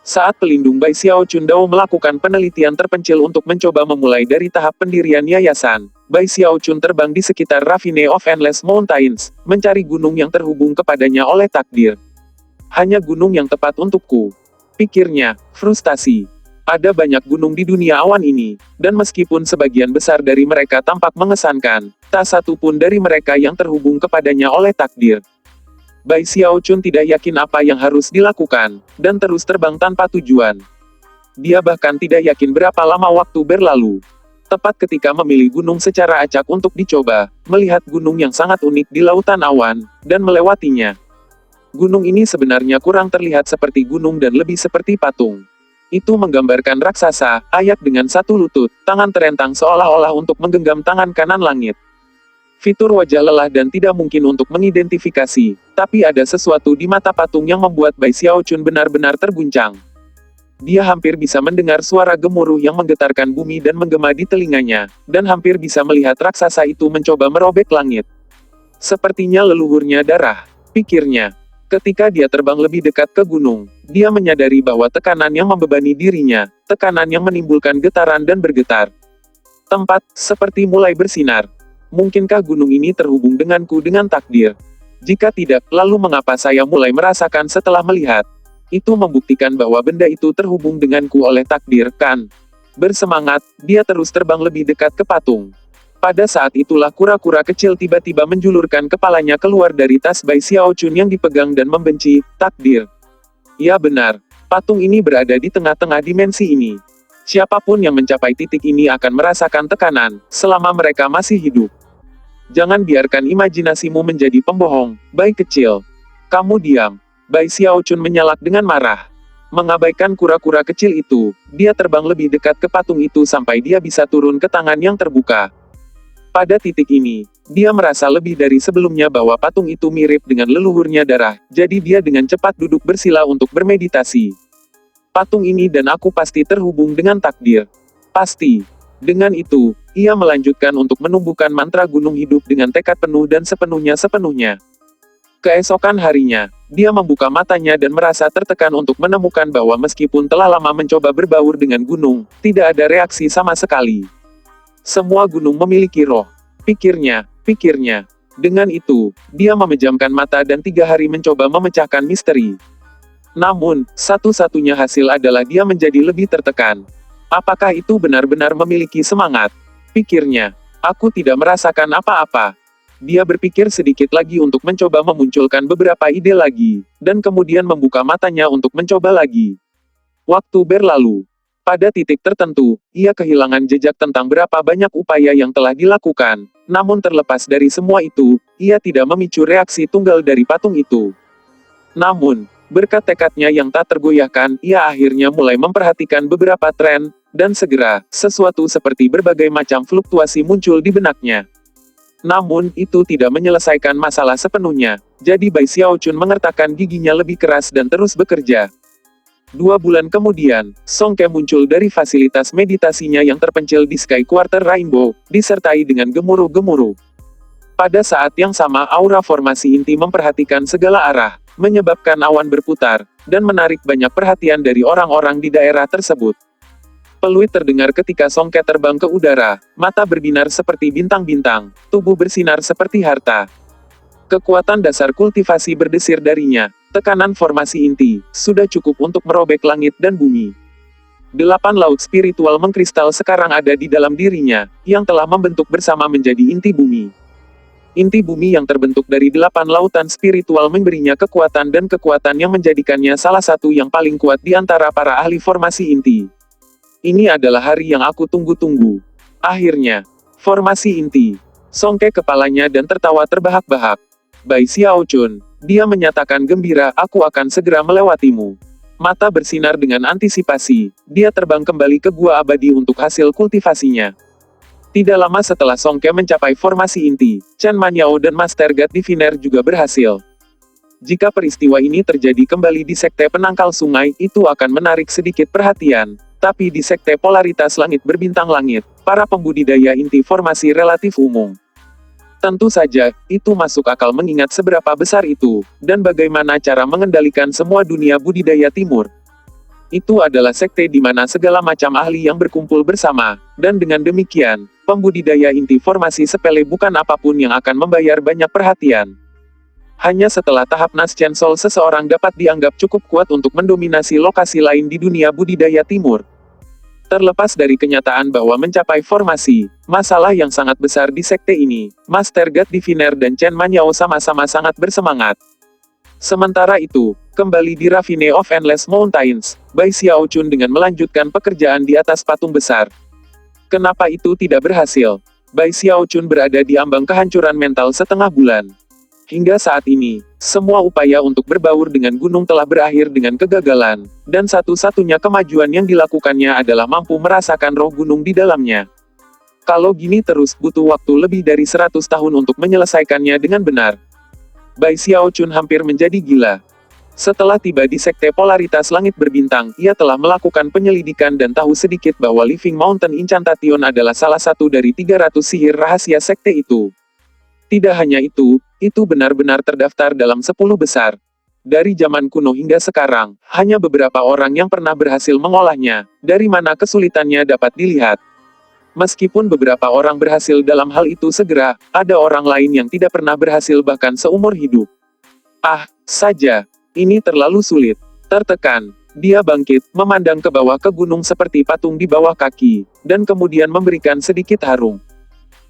Saat pelindung Bai Xiao Chundao melakukan penelitian terpencil untuk mencoba memulai dari tahap pendirian yayasan, Bai Xiao Chun terbang di sekitar Ravine of Endless Mountains, mencari gunung yang terhubung kepadanya oleh takdir. Hanya gunung yang tepat untukku. Pikirnya, frustasi. Ada banyak gunung di dunia awan ini, dan meskipun sebagian besar dari mereka tampak mengesankan, tak satu pun dari mereka yang terhubung kepadanya oleh takdir. Bai Xiao Chun tidak yakin apa yang harus dilakukan, dan terus terbang tanpa tujuan. Dia bahkan tidak yakin berapa lama waktu berlalu. Tepat ketika memilih gunung secara acak untuk dicoba, melihat gunung yang sangat unik di lautan awan, dan melewatinya. Gunung ini sebenarnya kurang terlihat seperti gunung dan lebih seperti patung. Itu menggambarkan raksasa, ayak dengan satu lutut, tangan terentang seolah-olah untuk menggenggam tangan kanan langit. Fitur wajah lelah dan tidak mungkin untuk mengidentifikasi, tapi ada sesuatu di mata patung yang membuat Bai Xiao Chun benar-benar terguncang. Dia hampir bisa mendengar suara gemuruh yang menggetarkan bumi dan menggema di telinganya, dan hampir bisa melihat raksasa itu mencoba merobek langit. Sepertinya leluhurnya darah, pikirnya. Ketika dia terbang lebih dekat ke gunung, dia menyadari bahwa tekanan yang membebani dirinya, tekanan yang menimbulkan getaran dan bergetar. Tempat, seperti mulai bersinar. Mungkinkah gunung ini terhubung denganku dengan takdir? Jika tidak, lalu mengapa saya mulai merasakan setelah melihat? Itu membuktikan bahwa benda itu terhubung denganku oleh takdir, kan? Bersemangat, dia terus terbang lebih dekat ke patung. Pada saat itulah kura-kura kecil tiba-tiba menjulurkan kepalanya keluar dari tas Bai Xiao Chun yang dipegang dan membenci, takdir. Ya benar, patung ini berada di tengah-tengah dimensi ini. Siapapun yang mencapai titik ini akan merasakan tekanan, selama mereka masih hidup. Jangan biarkan imajinasimu menjadi pembohong, Bai kecil. Kamu diam. Bai Xiao Chun menyalak dengan marah. Mengabaikan kura-kura kecil itu, dia terbang lebih dekat ke patung itu sampai dia bisa turun ke tangan yang terbuka. Pada titik ini, dia merasa lebih dari sebelumnya bahwa patung itu mirip dengan leluhurnya darah, jadi dia dengan cepat duduk bersila untuk bermeditasi. Patung ini dan aku pasti terhubung dengan takdir. Pasti. Dengan itu, ia melanjutkan untuk menumbuhkan mantra gunung hidup dengan tekad penuh dan sepenuhnya. Keesokan harinya, dia membuka matanya dan merasa tertekan untuk menemukan bahwa meskipun telah lama mencoba berbaur dengan gunung, tidak ada reaksi sama sekali. Semua gunung memiliki roh. Pikirnya. Dengan itu, dia memejamkan mata dan 3 hari mencoba memecahkan misteri. Namun, satu-satunya hasil adalah dia menjadi lebih tertekan. Apakah itu benar-benar memiliki semangat? Pikirnya. Aku tidak merasakan apa-apa. Dia berpikir sedikit lagi untuk mencoba memunculkan beberapa ide lagi, dan kemudian membuka matanya untuk mencoba lagi. Waktu berlalu. Pada titik tertentu, ia kehilangan jejak tentang berapa banyak upaya yang telah dilakukan. Namun terlepas dari semua itu, ia tidak memicu reaksi tunggal dari patung itu. Namun, berkat tekadnya yang tak tergoyahkan, ia akhirnya mulai memperhatikan beberapa tren, dan segera, sesuatu seperti berbagai macam fluktuasi muncul di benaknya. Namun, itu tidak menyelesaikan masalah sepenuhnya, jadi Bai Xiao Chun mengertakkan giginya lebih keras dan terus bekerja. 2 bulan kemudian, Song Ke muncul dari fasilitas meditasinya yang terpencil di Sky Quarter Rainbow, disertai dengan gemuruh-gemuruh. Pada saat yang sama aura formasi inti memperhatikan segala arah, menyebabkan awan berputar, dan menarik banyak perhatian dari orang-orang di daerah tersebut. Peluit terdengar ketika Song Ke terbang ke udara, mata berbinar seperti bintang-bintang, tubuh bersinar seperti harta. Kekuatan dasar kultivasi berdesir darinya, tekanan formasi inti, sudah cukup untuk merobek langit dan bumi. 8 laut spiritual mengkristal sekarang ada di dalam dirinya, yang telah membentuk bersama menjadi inti bumi. Inti bumi yang terbentuk dari 8 lautan spiritual memberinya kekuatan dan kekuatan yang menjadikannya salah satu yang paling kuat di antara para ahli formasi inti. Ini adalah hari yang aku tunggu-tunggu. Akhirnya, formasi inti. Song Ke kepalanya dan tertawa terbahak-bahak. Bai Xiao Chun, dia menyatakan gembira, aku akan segera melewatimu. Mata bersinar dengan antisipasi, dia terbang kembali ke gua abadi untuk hasil kultivasinya. Tidak lama setelah Song Ke mencapai formasi inti, Chen Manyao dan Master God Diviner juga berhasil. Jika peristiwa ini terjadi kembali di Sekte Penangkal Sungai, itu akan menarik sedikit perhatian. Tapi di Sekte Polaritas Langit Berbintang Langit, para pembudidaya inti formasi relatif umum. Tentu saja, itu masuk akal mengingat seberapa besar itu, dan bagaimana cara mengendalikan semua dunia budidaya timur. Itu adalah sekte di mana segala macam ahli yang berkumpul bersama, dan dengan demikian, pembudidaya inti formasi sepele bukan apapun yang akan membayar banyak perhatian. Hanya setelah tahap Naschensol seseorang dapat dianggap cukup kuat untuk mendominasi lokasi lain di dunia budidaya timur. Terlepas dari kenyataan bahwa mencapai formasi, masalah yang sangat besar di sekte ini, Master God Diviner dan Chen Manyao sama-sama sangat bersemangat. Sementara itu, kembali di Ravine of Endless Mountains, Bai Xiaochun dengan melanjutkan pekerjaan di atas patung besar. Kenapa itu tidak berhasil? Bai Xiaochun berada di ambang kehancuran mental setengah bulan. Hingga saat ini, semua upaya untuk berbaur dengan gunung telah berakhir dengan kegagalan, dan satu-satunya kemajuan yang dilakukannya adalah mampu merasakan roh gunung di dalamnya. Kalau gini terus, butuh waktu lebih dari 100 tahun untuk menyelesaikannya dengan benar. Bai Xiaochun hampir menjadi gila. Setelah tiba di sekte polaritas langit berbintang, ia telah melakukan penyelidikan dan tahu sedikit bahwa Living Mountain Incantation adalah salah satu dari 300 sihir rahasia sekte itu. Tidak hanya itu benar-benar terdaftar dalam 10 besar. Dari zaman kuno hingga sekarang, hanya beberapa orang yang pernah berhasil mengolahnya, dari mana kesulitannya dapat dilihat. Meskipun beberapa orang berhasil dalam hal itu segera, ada orang lain yang tidak pernah berhasil bahkan seumur hidup. Saja. Ini terlalu sulit. Tertekan. Dia bangkit, memandang ke bawah ke gunung seperti patung di bawah kaki, dan kemudian memberikan sedikit harum.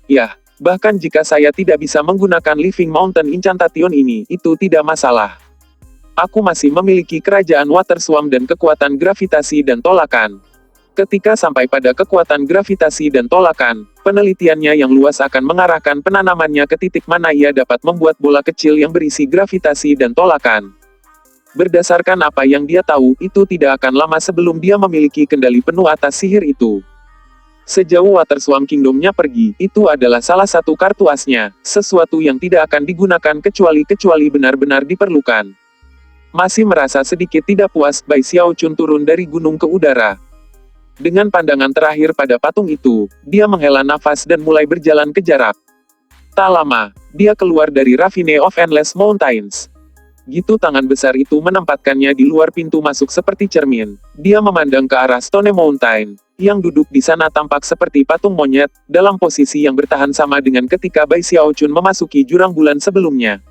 Yah, bahkan jika saya tidak bisa menggunakan Living Mountain Incantation ini, itu tidak masalah. Aku masih memiliki kerajaan Water Swarm dan kekuatan gravitasi dan tolakan. Ketika sampai pada kekuatan gravitasi dan tolakan, penelitiannya yang luas akan mengarahkan penanamannya ke titik mana ia dapat membuat bola kecil yang berisi gravitasi dan tolakan. Berdasarkan apa yang dia tahu, itu tidak akan lama sebelum dia memiliki kendali penuh atas sihir itu. Sejauh Water Swarm Kingdom-nya pergi, itu adalah salah satu kartu asnya, sesuatu yang tidak akan digunakan kecuali benar-benar diperlukan. Masih merasa sedikit tidak puas, Bai Xiaochun turun dari gunung ke udara. Dengan pandangan terakhir pada patung itu, dia menghela nafas dan mulai berjalan ke jarak. Tak lama, dia keluar dari Ravine of Endless Mountains. Gitu tangan besar itu menempatkannya di luar pintu masuk seperti cermin. Dia memandang ke arah Stone Mountain, yang duduk di sana tampak seperti patung monyet, dalam posisi yang bertahan sama dengan ketika Bai Xiaochun memasuki jurang bulan sebelumnya.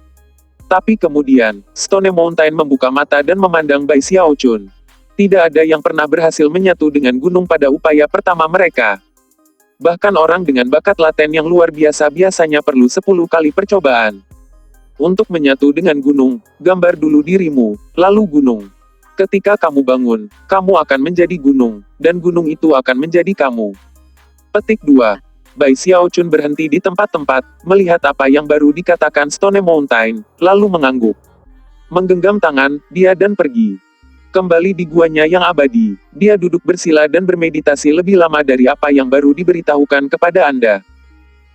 Tapi kemudian, Stone Mountain membuka mata dan memandang Bai Xiaochun. Tidak ada yang pernah berhasil menyatu dengan gunung pada upaya pertama mereka. Bahkan orang dengan bakat laten yang luar biasa biasanya perlu 10 kali percobaan. Untuk menyatu dengan gunung, gambar dulu dirimu, lalu gunung. Ketika kamu bangun, kamu akan menjadi gunung, dan gunung itu akan menjadi kamu. Petik 2. Bai Xiaochun berhenti di tempat-tempat, melihat apa yang baru dikatakan Stone Mountain, lalu mengangguk. Menggenggam tangan, dia dan pergi. Kembali di guanya yang abadi, dia duduk bersila dan bermeditasi lebih lama dari apa yang baru diberitahukan kepada Anda.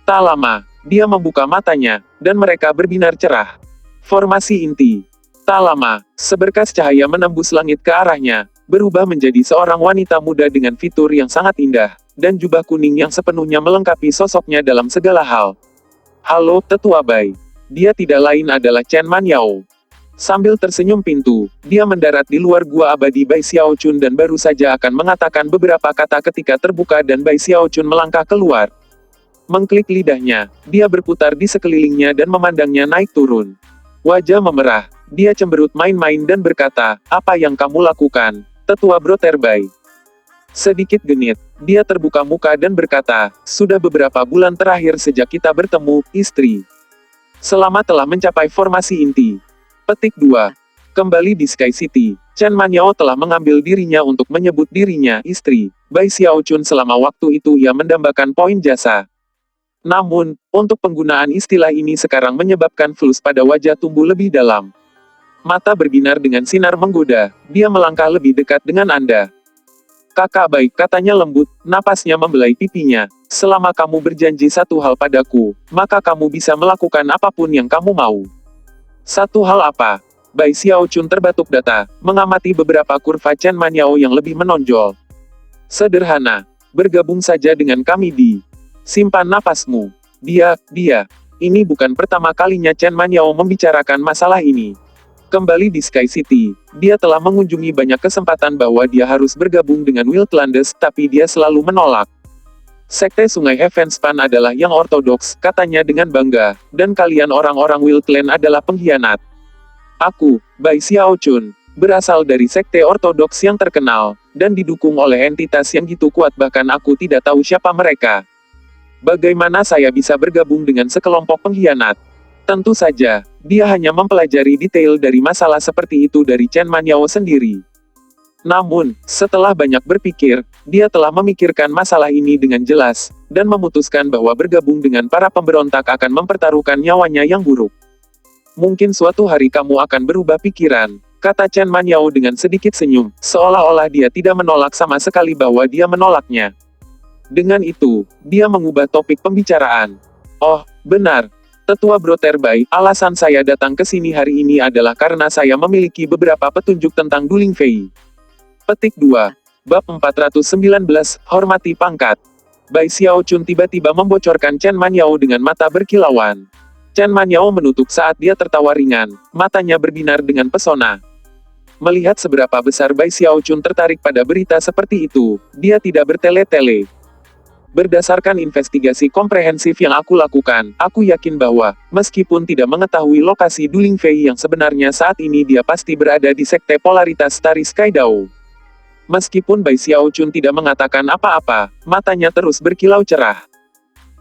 Tak lama, dia membuka matanya, dan mereka berbinar cerah. Formasi inti. Tak lama, seberkas cahaya menembus langit ke arahnya, berubah menjadi seorang wanita muda dengan fitur yang sangat indah, dan jubah kuning yang sepenuhnya melengkapi sosoknya dalam segala hal. Halo, Tetua Bai. Dia tidak lain adalah Chen Manyao. Sambil tersenyum pintu, dia mendarat di luar gua abadi Bai Xiaochun dan baru saja akan mengatakan beberapa kata ketika terbuka dan Bai Xiaochun melangkah keluar. Mengklik lidahnya, dia berputar di sekelilingnya dan memandangnya naik turun. Wajah memerah, dia cemberut main-main dan berkata, "Apa yang kamu lakukan, Tetua Brother Bai?" Sedikit genit, dia terbuka muka dan berkata, "Sudah beberapa bulan terakhir sejak kita bertemu, istri. Selama telah mencapai formasi inti." Petik 2. Kembali di Sky City, Chen Manyao telah mengambil dirinya untuk menyebut dirinya istri Bai Xiaochun. Selama waktu itu ia mendambakan poin jasa. Namun, untuk penggunaan istilah ini sekarang menyebabkan flus pada wajah tumbuh lebih dalam. Mata berbinar dengan sinar menggoda, dia melangkah lebih dekat dengan Anda. "Kakak baik," katanya lembut, napasnya membelai pipinya. "Selama kamu berjanji satu hal padaku, maka kamu bisa melakukan apapun yang kamu mau." "Satu hal apa?" Bai Xiaochun terbatuk data, mengamati beberapa kurva Chen Manyao yang lebih menonjol. "Sederhana. Bergabung saja dengan kami di..." "Simpan napasmu. Dia. Ini bukan pertama kalinya Chen Manyao membicarakan masalah ini. Kembali di Sky City, dia telah mengunjungi banyak kesempatan bahwa dia harus bergabung dengan Wildlands, tapi dia selalu menolak. Sekte Sungai Heavenspan adalah yang ortodoks, katanya dengan bangga, dan kalian orang-orang Wildland adalah pengkhianat. Aku, Bai Xiaochun, berasal dari sekte ortodoks yang terkenal, dan didukung oleh entitas yang gitu kuat bahkan aku tidak tahu siapa mereka. Bagaimana saya bisa bergabung dengan sekelompok pengkhianat? Tentu saja, dia hanya mempelajari detail dari masalah seperti itu dari Chen Manyao sendiri. Namun, setelah banyak berpikir, dia telah memikirkan masalah ini dengan jelas, dan memutuskan bahwa bergabung dengan para pemberontak akan mempertaruhkan nyawanya yang buruk. Mungkin suatu hari kamu akan berubah pikiran, kata Chen Manyao dengan sedikit senyum, seolah-olah dia tidak menolak sama sekali bahwa dia menolaknya. Dengan itu, dia mengubah topik pembicaraan. Oh, benar. Tetua Bro Terbai, alasan saya datang ke sini hari ini adalah karena saya memiliki beberapa petunjuk tentang Duling Fei. Petik 2. Bab 419, Hormati Pangkat. Bai Xiaochun tiba-tiba membocorkan Chen Manyao dengan mata berkilauan. Chen Manyao menutup saat dia tertawa ringan, matanya berbinar dengan pesona. Melihat seberapa besar Bai Xiaochun tertarik pada berita seperti itu, dia tidak bertele-tele. Berdasarkan investigasi komprehensif yang aku lakukan, aku yakin bahwa, meskipun tidak mengetahui lokasi Duling Fei yang sebenarnya saat ini dia pasti berada di sekte polaritas Starry Sky Dao. Meskipun Bai Xiaochun tidak mengatakan apa-apa, matanya terus berkilau cerah.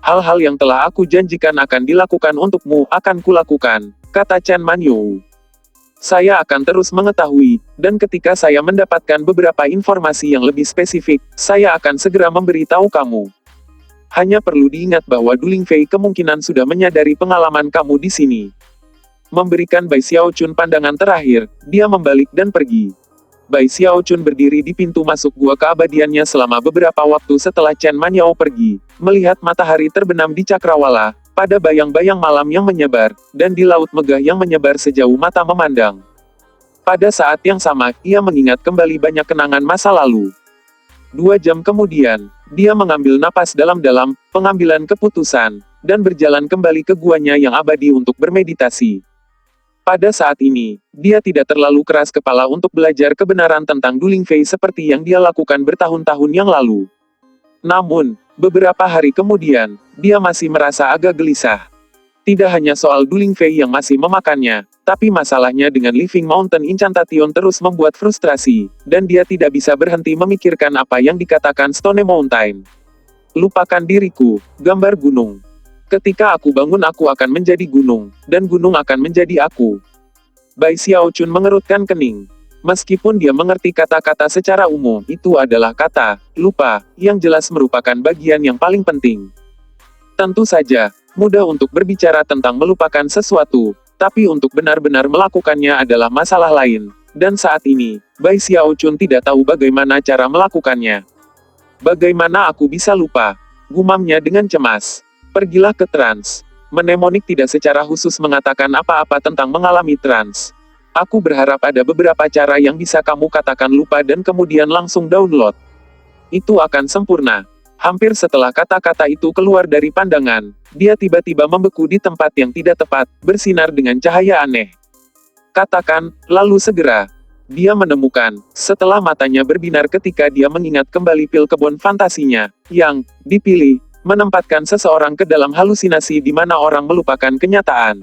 Hal-hal yang telah aku janjikan akan dilakukan untukmu akan kulakukan, kata Chen Manyao. Saya akan terus mengetahui, dan ketika saya mendapatkan beberapa informasi yang lebih spesifik, saya akan segera memberitahu kamu. Hanya perlu diingat bahwa Duling Fei kemungkinan sudah menyadari pengalaman kamu di sini. Memberikan Bai Xiaochun pandangan terakhir, dia membalik dan pergi. Bai Xiaochun berdiri di pintu masuk gua keabadiannya selama beberapa waktu setelah Chen Manyao pergi, melihat matahari terbenam di cakrawala, pada bayang-bayang malam yang menyebar, dan di laut megah yang menyebar sejauh mata memandang. Pada saat yang sama, ia mengingat kembali banyak kenangan masa lalu. 2 jam kemudian, dia mengambil napas dalam-dalam, pengambilan keputusan, dan berjalan kembali ke guanya yang abadi untuk bermeditasi. Pada saat ini, dia tidak terlalu keras kepala untuk belajar kebenaran tentang Duling Fei seperti yang dia lakukan bertahun-tahun yang lalu. Namun, beberapa hari kemudian, dia masih merasa agak gelisah. Tidak hanya soal Duling Fei yang masih memakannya, tapi masalahnya dengan Living Mountain Incantation terus membuat frustrasi, dan dia tidak bisa berhenti memikirkan apa yang dikatakan Stone Mountain. Lupakan diriku, gambar gunung. Ketika aku bangun aku akan menjadi gunung, dan gunung akan menjadi aku. Bai Xiaochun mengerutkan kening. Meskipun dia mengerti kata-kata secara umum, itu adalah kata, lupa, yang jelas merupakan bagian yang paling penting. Tentu saja, mudah untuk berbicara tentang melupakan sesuatu, tapi untuk benar-benar melakukannya adalah masalah lain. Dan saat ini, Bai Xiaochun tidak tahu bagaimana cara melakukannya. Bagaimana aku bisa lupa? Gumamnya dengan cemas. Pergilah ke trans. Mnemonik tidak secara khusus mengatakan apa-apa tentang mengalami trans. Aku berharap ada beberapa cara yang bisa kamu katakan lupa dan kemudian langsung download. Itu akan sempurna. Hampir setelah kata-kata itu keluar dari pandangan, dia tiba-tiba membeku di tempat yang tidak tepat, bersinar dengan cahaya aneh. Katakan, lalu segera. Dia menemukan, setelah matanya berbinar ketika dia mengingat kembali pil kebun fantasinya, yang dipilih, menempatkan seseorang ke dalam halusinasi di mana orang melupakan kenyataan.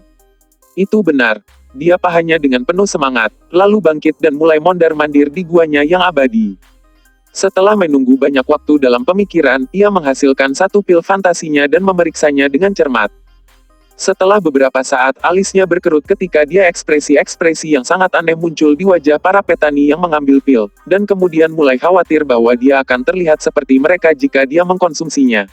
Itu benar. Dia pahanya dengan penuh semangat, lalu bangkit dan mulai mondar-mandir di guanya yang abadi. Setelah menunggu banyak waktu dalam pemikiran, ia menghasilkan satu pil fantasinya dan memeriksanya dengan cermat. Setelah beberapa saat, alisnya berkerut ketika dia ekspresi-ekspresi yang sangat aneh muncul di wajah para petani yang mengambil pil, dan kemudian mulai khawatir bahwa dia akan terlihat seperti mereka jika dia mengkonsumsinya.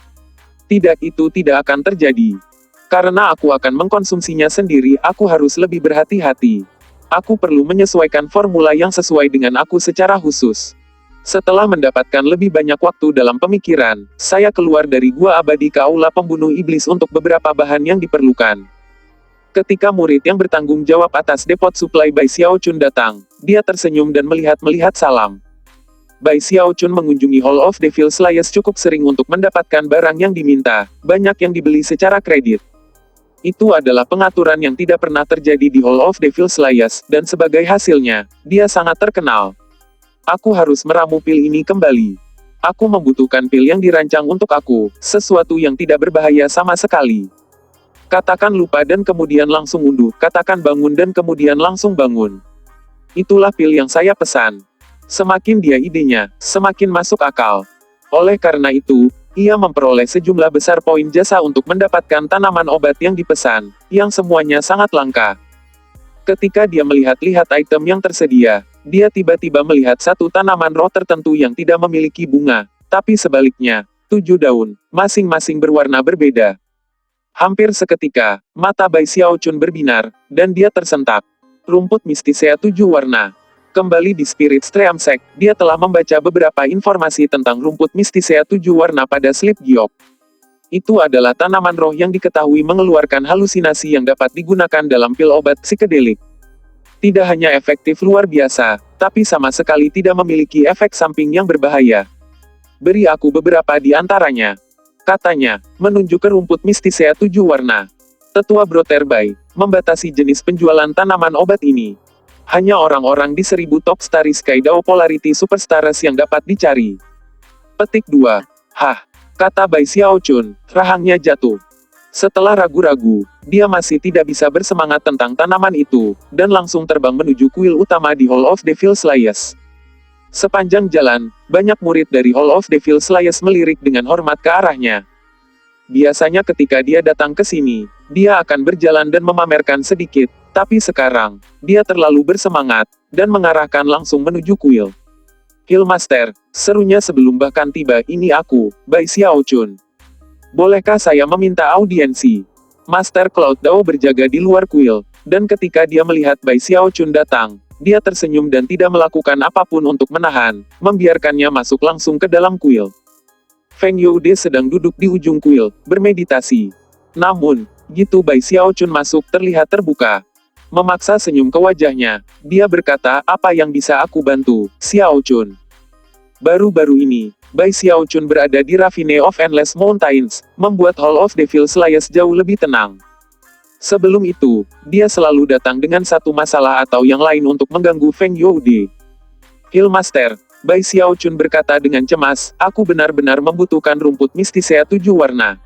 Tidak, itu tidak akan terjadi. Karena aku akan mengkonsumsinya sendiri, aku harus lebih berhati-hati. Aku perlu menyesuaikan formula yang sesuai dengan aku secara khusus. Setelah mendapatkan lebih banyak waktu dalam pemikiran, saya keluar dari gua abadi ke aula pembunuh iblis untuk beberapa bahan yang diperlukan. Ketika murid yang bertanggung jawab atas depot suplai Bai Xiaochun datang, dia tersenyum dan melihat salam. Bai Xiaochun mengunjungi Hall of Devil Slayers cukup sering untuk mendapatkan barang yang diminta, banyak yang dibeli secara kredit. Itu adalah pengaturan yang tidak pernah terjadi di Hall of Devil Slayers, dan sebagai hasilnya, dia sangat terkenal. Aku harus meramu pil ini kembali. Aku membutuhkan pil yang dirancang untuk aku, sesuatu yang tidak berbahaya sama sekali. Katakan lupa dan kemudian langsung unduh, katakan bangun dan kemudian langsung bangun. Itulah pil yang saya pesan. Semakin dia idenya, semakin masuk akal. Oleh karena itu, ia memperoleh sejumlah besar poin jasa untuk mendapatkan tanaman obat yang dipesan, yang semuanya sangat langka. Ketika dia melihat-lihat item yang tersedia, dia tiba-tiba melihat satu tanaman roh tertentu yang tidak memiliki bunga, tapi sebaliknya, 7 daun, masing-masing berwarna berbeda. Hampir seketika, mata Bai Xiaochun berbinar, dan dia tersentak. Rumput mistisea 7 warna. Kembali di Spirit Stream Sect, dia telah membaca beberapa informasi tentang rumput mistisea 7 warna pada slip giok. Itu adalah tanaman roh yang diketahui mengeluarkan halusinasi yang dapat digunakan dalam pil obat psikedelik. Tidak hanya efektif luar biasa, tapi sama sekali tidak memiliki efek samping yang berbahaya. Beri aku beberapa di antaranya. Katanya, menunjuk ke rumput mistisea 7 warna. Tetua Broterbai, membatasi jenis penjualan tanaman obat ini. Hanya orang-orang di 1000 top Starry Sky Dao Polarity Superstars yang dapat dicari. Petik 2. Hah, kata Bai Xiaochun, rahangnya jatuh. Setelah ragu-ragu, dia masih tidak bisa bersemangat tentang tanaman itu, dan langsung terbang menuju kuil utama di Hall of Devil Slayers. Sepanjang jalan, banyak murid dari Hall of Devil Slayers melirik dengan hormat ke arahnya. Biasanya ketika dia datang ke sini, dia akan berjalan dan memamerkan sedikit, tapi sekarang, dia terlalu bersemangat, dan mengarahkan langsung menuju kuil. Hillmaster, serunya sebelum bahkan tiba, ini aku, Bai Xiaochun. Bolehkah saya meminta audiensi? Master Cloud Dao berjaga di luar kuil, dan ketika dia melihat Bai Xiaochun datang, dia tersenyum dan tidak melakukan apapun untuk menahan, membiarkannya masuk langsung ke dalam kuil. Feng Youde sedang duduk di ujung kuil, bermeditasi. Namun, gitu Bai Xiaochun masuk terlihat terbuka. Memaksa senyum ke wajahnya, dia berkata, apa yang bisa aku bantu, Xiaochun? Baru-baru ini, Bai Xiaochun berada di Ravine of Endless Mountains, membuat Hall of Devil Slayers jauh lebih tenang. Sebelum itu, dia selalu datang dengan satu masalah atau yang lain untuk mengganggu Feng Youde. Hillmaster, Bai Xiaochun berkata dengan cemas, aku benar-benar membutuhkan rumput mistisea 7 warna.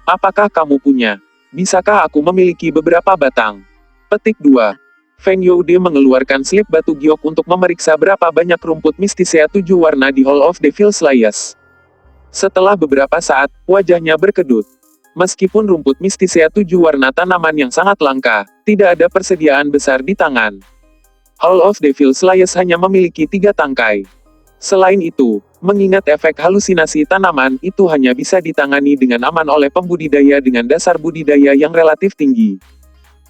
Apakah kamu punya? Bisakah aku memiliki beberapa batang? Petik 2. Feng Youde mengeluarkan slip batu giok untuk memeriksa berapa banyak rumput mistisea 7 warna di Hall of Devil Slayers. Setelah beberapa saat, wajahnya berkedut. Meskipun rumput mistisea 7 warna tanaman yang sangat langka, tidak ada persediaan besar di tangan. Hall of Devil Slayers hanya memiliki 3 tangkai. Selain itu, mengingat efek halusinasi tanaman itu hanya bisa ditangani dengan aman oleh pembudidaya dengan dasar budidaya yang relatif tinggi.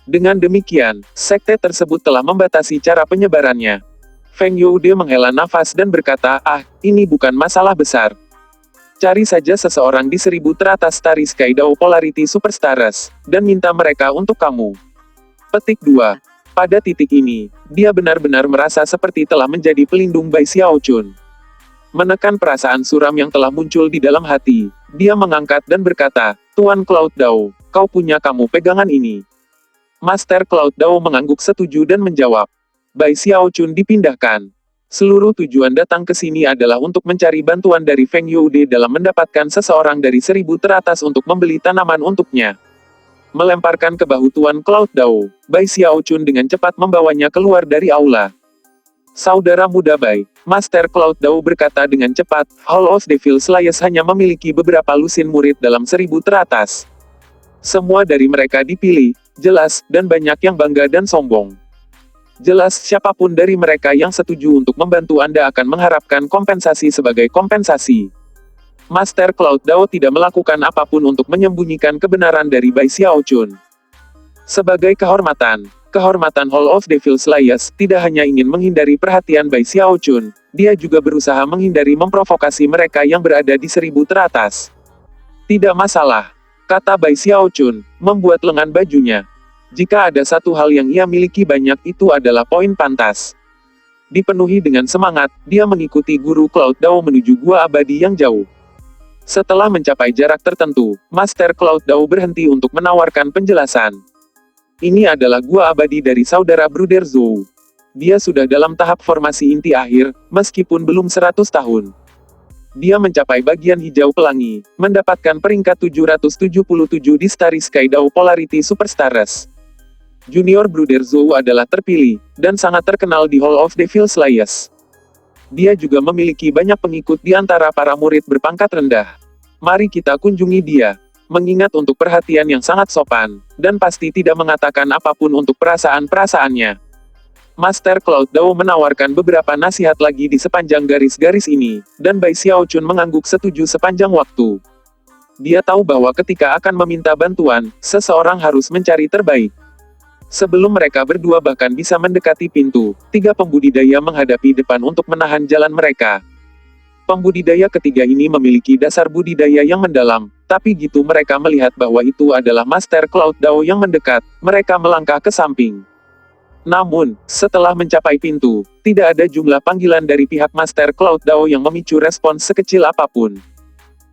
Dengan demikian, sekte tersebut telah membatasi cara penyebarannya. Feng Youde menghela nafas dan berkata, ini bukan masalah besar. Cari saja seseorang di 1000 teratas Starry Sky Dao Polarity Superstars, dan minta mereka untuk kamu. Petik 2. Pada titik ini, dia benar-benar merasa seperti telah menjadi pelindung Bai Xiaochun. Menekan perasaan suram yang telah muncul di dalam hati, dia mengangkat dan berkata, Tuan Cloud Dao, kau punya kamu pegangan ini. Master Cloud Dao mengangguk setuju dan menjawab, Bai Xiaochun dipindahkan. Seluruh tujuan datang ke sini adalah untuk mencari bantuan dari Feng Youde dalam mendapatkan seseorang dari 1000 teratas untuk membeli tanaman untuknya. Melemparkan ke bahu Tuan Cloud Dao, Bai Xiaochun dengan cepat membawanya keluar dari aula. Saudara muda Bai, Master Cloud Dao berkata dengan cepat, Hall of Devil Slayers hanya memiliki beberapa lusin murid dalam 1000 teratas. Semua dari mereka dipilih, jelas, dan banyak yang bangga dan sombong. Jelas siapapun dari mereka yang setuju untuk membantu Anda akan mengharapkan kompensasi sebagai kompensasi. Master Cloud Dao tidak melakukan apapun untuk menyembunyikan kebenaran dari Bai Xiaochun. Sebagai kehormatan Hall of Devil Slayers tidak hanya ingin menghindari perhatian Bai Xiaochun, dia juga berusaha menghindari memprovokasi mereka yang berada di 1000 teratas. Tidak masalah, kata Bai Xiaochun, membuat lengan bajunya. Jika ada satu hal yang ia miliki banyak itu adalah poin pantas. Dipenuhi dengan semangat, dia mengikuti guru Cloud Dao menuju gua abadi yang jauh. Setelah mencapai jarak tertentu, Master Cloud Dao berhenti untuk menawarkan penjelasan. Ini adalah gua abadi dari saudara Bruder Zhou. Dia sudah dalam tahap formasi inti akhir, meskipun belum 100 tahun. Dia mencapai bagian hijau pelangi, mendapatkan peringkat 777 di Starry Sky Dao Polarity Superstars. Junior Bruder Zhou adalah terpilih, dan sangat terkenal di Hall of Devil Slayers. Dia juga memiliki banyak pengikut di antara para murid berpangkat rendah. Mari kita kunjungi dia. Mengingat untuk perhatian yang sangat sopan, dan pasti tidak mengatakan apapun untuk perasaan-perasaannya. Master Cloud Dao menawarkan beberapa nasihat lagi di sepanjang garis-garis ini, dan Bai Xiaochun mengangguk setuju sepanjang waktu. Dia tahu bahwa ketika akan meminta bantuan, seseorang harus mencari terbaik. Sebelum mereka berdua bahkan bisa mendekati pintu, tiga pembudidaya menghadapi depan untuk menahan jalan mereka. Pembudidaya ketiga ini memiliki dasar budidaya yang mendalam, tapi gitu mereka melihat bahwa itu adalah Master Cloud Dao yang mendekat, mereka melangkah ke samping. Namun, setelah mencapai pintu, tidak ada jumlah panggilan dari pihak Master Cloud Dao yang memicu respons sekecil apapun.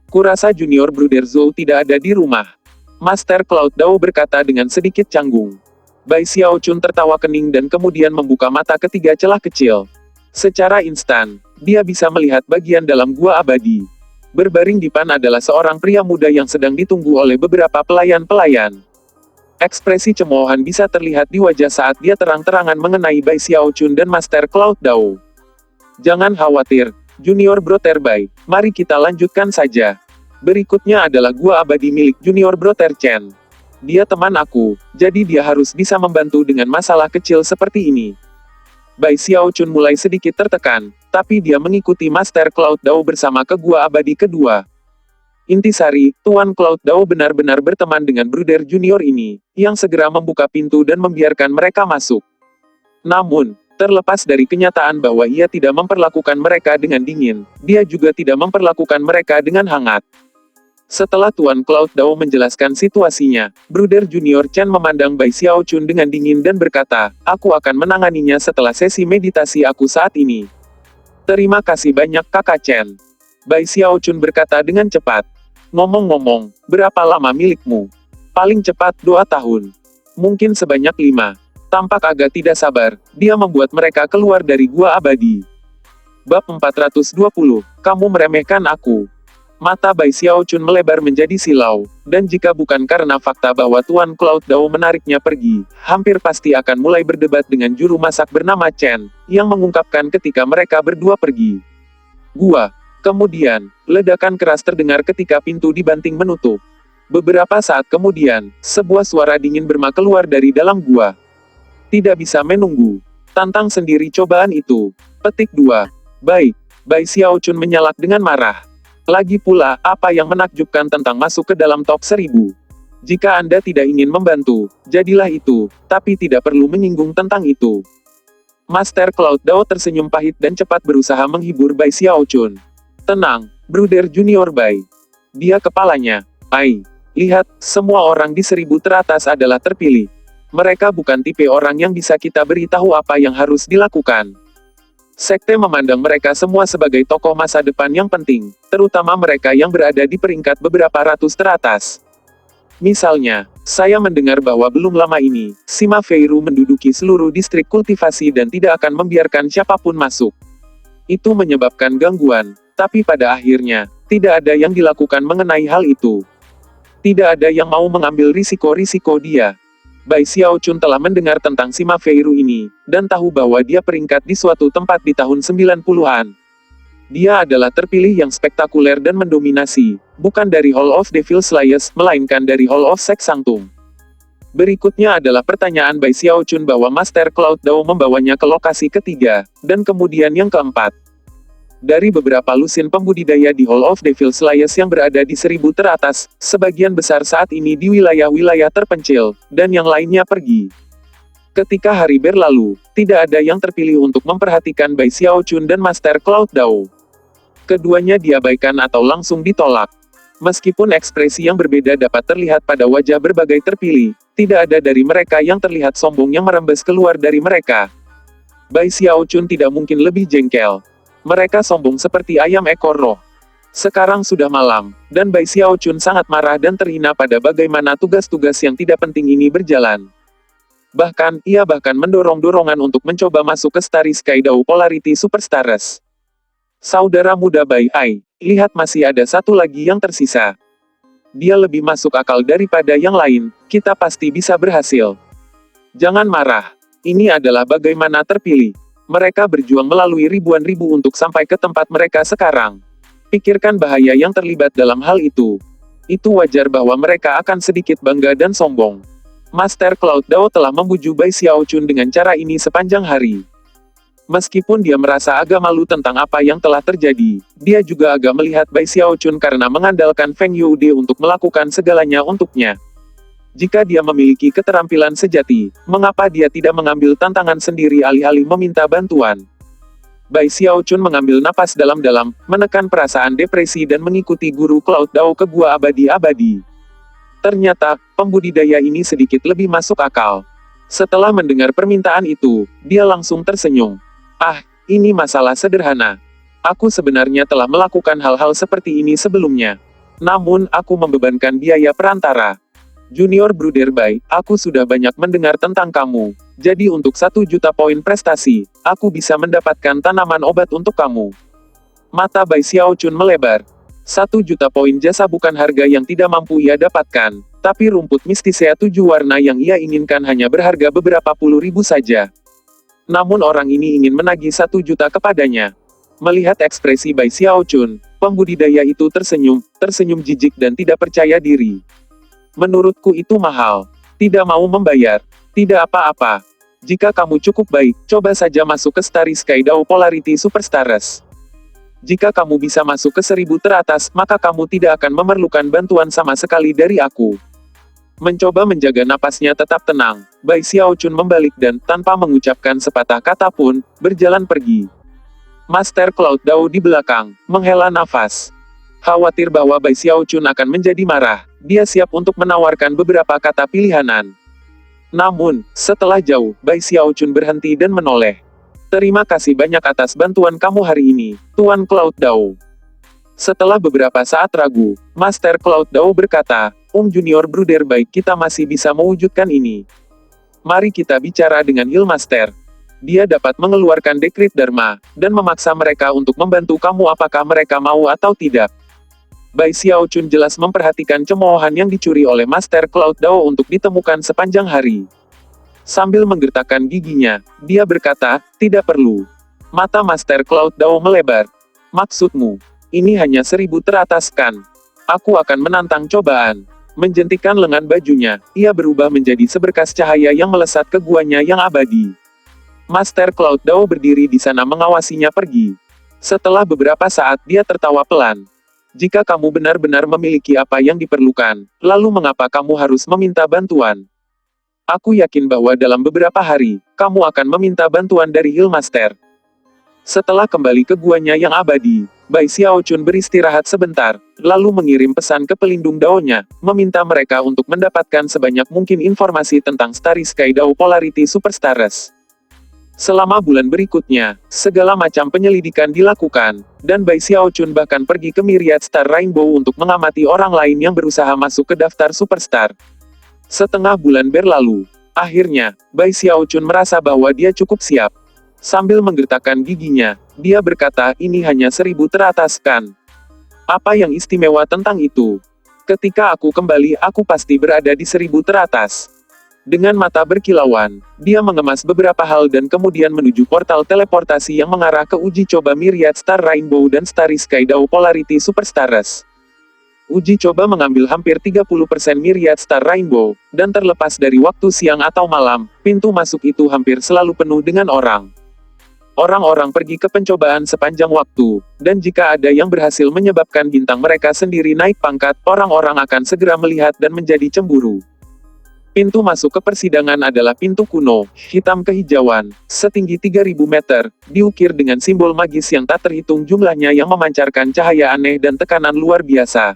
Kurasa Junior Bruder Zhou tidak ada di rumah. Master Cloud Dao berkata dengan sedikit canggung. Bai Xiaochun tertawa kening dan kemudian membuka mata ketiga celah kecil. Secara instan, dia bisa melihat bagian dalam gua abadi. Berbaring di depan adalah seorang pria muda yang sedang ditunggu oleh beberapa pelayan-pelayan. Ekspresi cemoohan bisa terlihat di wajah saat dia terang-terangan mengenai Bai Xiaochun dan Master Cloud Dao. Jangan khawatir, Junior Brother Bai, mari kita lanjutkan saja. Berikutnya adalah gua abadi milik Junior Brother Chen. Dia teman aku, jadi dia harus bisa membantu dengan masalah kecil seperti ini. Bai Xiaochun mulai sedikit tertekan, tapi dia mengikuti Master Cloud Dao bersama ke gua abadi kedua. Intisari, Tuan Cloud Dao benar-benar berteman dengan Bruder Junior ini, yang segera membuka pintu dan membiarkan mereka masuk. Namun, terlepas dari kenyataan bahwa ia tidak memperlakukan mereka dengan dingin, dia juga tidak memperlakukan mereka dengan hangat. Setelah Tuan Cloud Dao menjelaskan situasinya, Bruder Junior Chen memandang Bai Xiaochun dengan dingin dan berkata, aku akan menanganinya setelah sesi meditasi aku saat ini. Terima kasih banyak kakak Chen. Bai Xiaochun berkata dengan cepat. Ngomong-ngomong, berapa lama milikmu? Paling cepat 2 tahun. Mungkin sebanyak 5. Tampak agak tidak sabar, dia membuat mereka keluar dari gua abadi. Bab 420, kamu meremehkan aku. Mata Bai Xiaochun melebar menjadi silau, dan jika bukan karena fakta bahwa Tuan Cloud Dao menariknya pergi, hampir pasti akan mulai berdebat dengan juru masak bernama Chen, yang mengungkapkan ketika mereka berdua pergi. Gua. Kemudian, ledakan keras terdengar ketika pintu dibanting menutup. Beberapa saat kemudian, sebuah suara dingin berma keluar dari dalam gua. Tidak bisa menunggu. Tantang sendiri cobaan itu. Petik 2. Baik. Bai Xiaochun menyalak dengan marah. Lagi pula, apa yang menakjubkan tentang masuk ke dalam top 1000? Jika Anda tidak ingin membantu, jadilah itu, tapi tidak perlu menyinggung tentang itu. Master Cloud Dao tersenyum pahit dan cepat berusaha menghibur Bai Xiaochun. Tenang, Bruder Junior Bai. Dia kepalanya. Ai, lihat, semua orang di 1000 teratas adalah terpilih. Mereka bukan tipe orang yang bisa kita beritahu apa yang harus dilakukan. Sekte memandang mereka semua sebagai tokoh masa depan yang penting, terutama mereka yang berada di peringkat beberapa ratus teratas. Misalnya, saya mendengar bahwa belum lama ini, Sima Feiru menduduki seluruh distrik kultivasi dan tidak akan membiarkan siapapun masuk. Itu menyebabkan gangguan, tapi pada akhirnya, tidak ada yang dilakukan mengenai hal itu. Tidak ada yang mau mengambil risiko-risiko dia. Bai Xiaochun telah mendengar tentang Sima Feiru ini, dan tahu bahwa dia peringkat di suatu tempat di tahun 90-an. Dia adalah terpilih yang spektakuler dan mendominasi, bukan dari Hall of Devil Slayers, melainkan dari Hall of Sex Sanctum. Berikutnya adalah pertanyaan Bai Xiaochun bahwa Master Cloud Dao membawanya ke lokasi ketiga, dan kemudian yang keempat. Dari beberapa lusin pembudidaya di Hall of Devil Slayers yang berada di 1000 teratas, sebagian besar saat ini di wilayah-wilayah terpencil, dan yang lainnya pergi. Ketika hari berlalu, tidak ada yang terpilih untuk memperhatikan Bai Xiaochun dan Master Cloud Dao. Keduanya diabaikan atau langsung ditolak. Meskipun ekspresi yang berbeda dapat terlihat pada wajah berbagai terpilih, tidak ada dari mereka yang terlihat sombong yang merembes keluar dari mereka. Bai Xiaochun tidak mungkin lebih jengkel. Mereka sombong seperti ayam ekor roh. Sekarang sudah malam, dan Bai Xiaochun sangat marah dan terhina pada bagaimana tugas-tugas yang tidak penting ini berjalan. Bahkan, ia mendorong dorongan untuk mencoba masuk ke Starry Sky Dao Polarity Superstars. Saudara muda Bai Ai, lihat masih ada satu lagi yang tersisa. Dia lebih masuk akal daripada yang lain, kita pasti bisa berhasil. Jangan marah. Ini adalah bagaimana terpilih. Mereka berjuang melalui ribuan ribu untuk sampai ke tempat mereka sekarang. Pikirkan bahaya yang terlibat dalam hal itu. Itu wajar bahwa mereka akan sedikit bangga dan sombong. Master Cloud Dao telah membujuk Bai Xiaochun dengan cara ini sepanjang hari. Meskipun dia merasa agak malu tentang apa yang telah terjadi, dia juga agak melihat Bai Xiaochun karena mengandalkan Feng Youde untuk melakukan segalanya untuknya. Jika dia memiliki keterampilan sejati, mengapa dia tidak mengambil tantangan sendiri alih-alih meminta bantuan? Bai Xiaochun mengambil napas dalam-dalam, menekan perasaan depresi dan mengikuti guru Cloud Dao ke gua abadi-abadi. Ternyata, pembudidaya ini sedikit lebih masuk akal. Setelah mendengar permintaan itu, dia langsung tersenyum. Ah, ini masalah sederhana. Aku sebenarnya telah melakukan hal-hal seperti ini sebelumnya. Namun, aku membebankan biaya perantara. Junior Bruder Bai, aku sudah banyak mendengar tentang kamu. Jadi untuk 1 juta poin prestasi, aku bisa mendapatkan tanaman obat untuk kamu. Mata Bai Xiaochun melebar. 1 juta poin jasa bukan harga yang tidak mampu ia dapatkan, tapi rumput mistisea 7 warna yang ia inginkan hanya berharga beberapa puluh ribu saja. Namun orang ini ingin menagih 1 juta kepadanya. Melihat ekspresi Bai Xiaochun, pembudidaya itu tersenyum jijik dan tidak percaya diri. Menurutku itu mahal. Tidak mau membayar. Tidak apa-apa. Jika kamu cukup baik, coba saja masuk ke Starry Sky Dao Polarity Superstars. Jika kamu bisa masuk ke 1000 teratas, maka kamu tidak akan memerlukan bantuan sama sekali dari aku. Mencoba menjaga napasnya tetap tenang, Bai Xiaochun membalik dan, tanpa mengucapkan sepatah kata pun, berjalan pergi. Master Cloud Dao di belakang, menghela nafas. Khawatir bahwa Bai Xiaochun akan menjadi marah, dia siap untuk menawarkan beberapa kata pilihanan. Namun, setelah jauh, Bai Xiaochun berhenti dan menoleh. Terima kasih banyak atas bantuan kamu hari ini, Tuan Cloud Dao. Setelah beberapa saat ragu, Master Cloud Dao berkata, Junior Bruder Bai, kita masih bisa mewujudkan ini. Mari kita bicara dengan Hill Master. Dia dapat mengeluarkan dekrit Dharma, dan memaksa mereka untuk membantu kamu apakah mereka mau atau tidak. Bai Xiaochun jelas memperhatikan cemoohan yang dicuri oleh Master Cloud Dao untuk ditemukan sepanjang hari. Sambil menggertakkan giginya, dia berkata, tidak perlu. Mata Master Cloud Dao melebar. Maksudmu, ini hanya 1000 teratas kan? Aku akan menantang cobaan. Menjentikan lengan bajunya, ia berubah menjadi seberkas cahaya yang melesat ke guanya yang abadi. Master Cloud Dao berdiri di sana mengawasinya pergi. Setelah beberapa saat dia tertawa pelan. Jika kamu benar-benar memiliki apa yang diperlukan, lalu mengapa kamu harus meminta bantuan? Aku yakin bahwa dalam beberapa hari, kamu akan meminta bantuan dari Hill Master. Setelah kembali ke guanya yang abadi, Bai Xiaochun beristirahat sebentar, lalu mengirim pesan ke pelindung Dao-nya, meminta mereka untuk mendapatkan sebanyak mungkin informasi tentang Starry Sky Dao Polarity Superstars. Selama bulan berikutnya, segala macam penyelidikan dilakukan, dan Bai Xiaochun bahkan pergi ke Myriad Star Rainbow untuk mengamati orang lain yang berusaha masuk ke daftar superstar. Setengah bulan berlalu, akhirnya, Bai Xiaochun merasa bahwa dia cukup siap. Sambil menggertakkan giginya, dia berkata, ini hanya 1000 teratas kan? Apa yang istimewa tentang itu? Ketika aku kembali, aku pasti berada di 1000 teratas. Dengan mata berkilauan, dia mengemas beberapa hal dan kemudian menuju portal teleportasi yang mengarah ke uji coba Myriad Star Rainbow dan Starry Sky Dao Polarity Superstars. Uji coba mengambil hampir 30% Myriad Star Rainbow, dan terlepas dari waktu siang atau malam, pintu masuk itu hampir selalu penuh dengan orang. Orang-orang pergi ke pencobaan sepanjang waktu, dan jika ada yang berhasil menyebabkan bintang mereka sendiri naik pangkat, orang-orang akan segera melihat dan menjadi cemburu. Pintu masuk ke persidangan adalah pintu kuno, hitam kehijauan, setinggi 3000 meter, diukir dengan simbol magis yang tak terhitung jumlahnya yang memancarkan cahaya aneh dan tekanan luar biasa.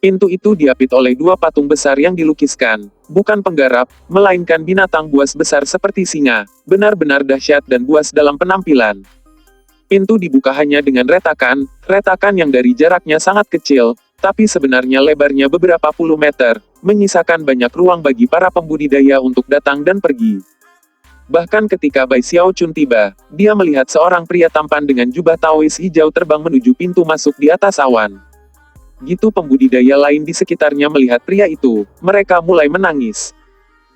Pintu itu diapit oleh 2 patung besar yang dilukiskan, bukan penggarap, melainkan binatang buas besar seperti singa, benar-benar dahsyat dan buas dalam penampilan. Pintu dibuka hanya dengan retakan yang dari jaraknya sangat kecil, tapi sebenarnya lebarnya beberapa puluh meter, menyisakan banyak ruang bagi para pembudidaya untuk datang dan pergi. Bahkan ketika Bai Xiaochun tiba, dia melihat seorang pria tampan dengan jubah Taois hijau terbang menuju pintu masuk di atas awan. Gitu pembudidaya lain di sekitarnya melihat pria itu, mereka mulai menangis.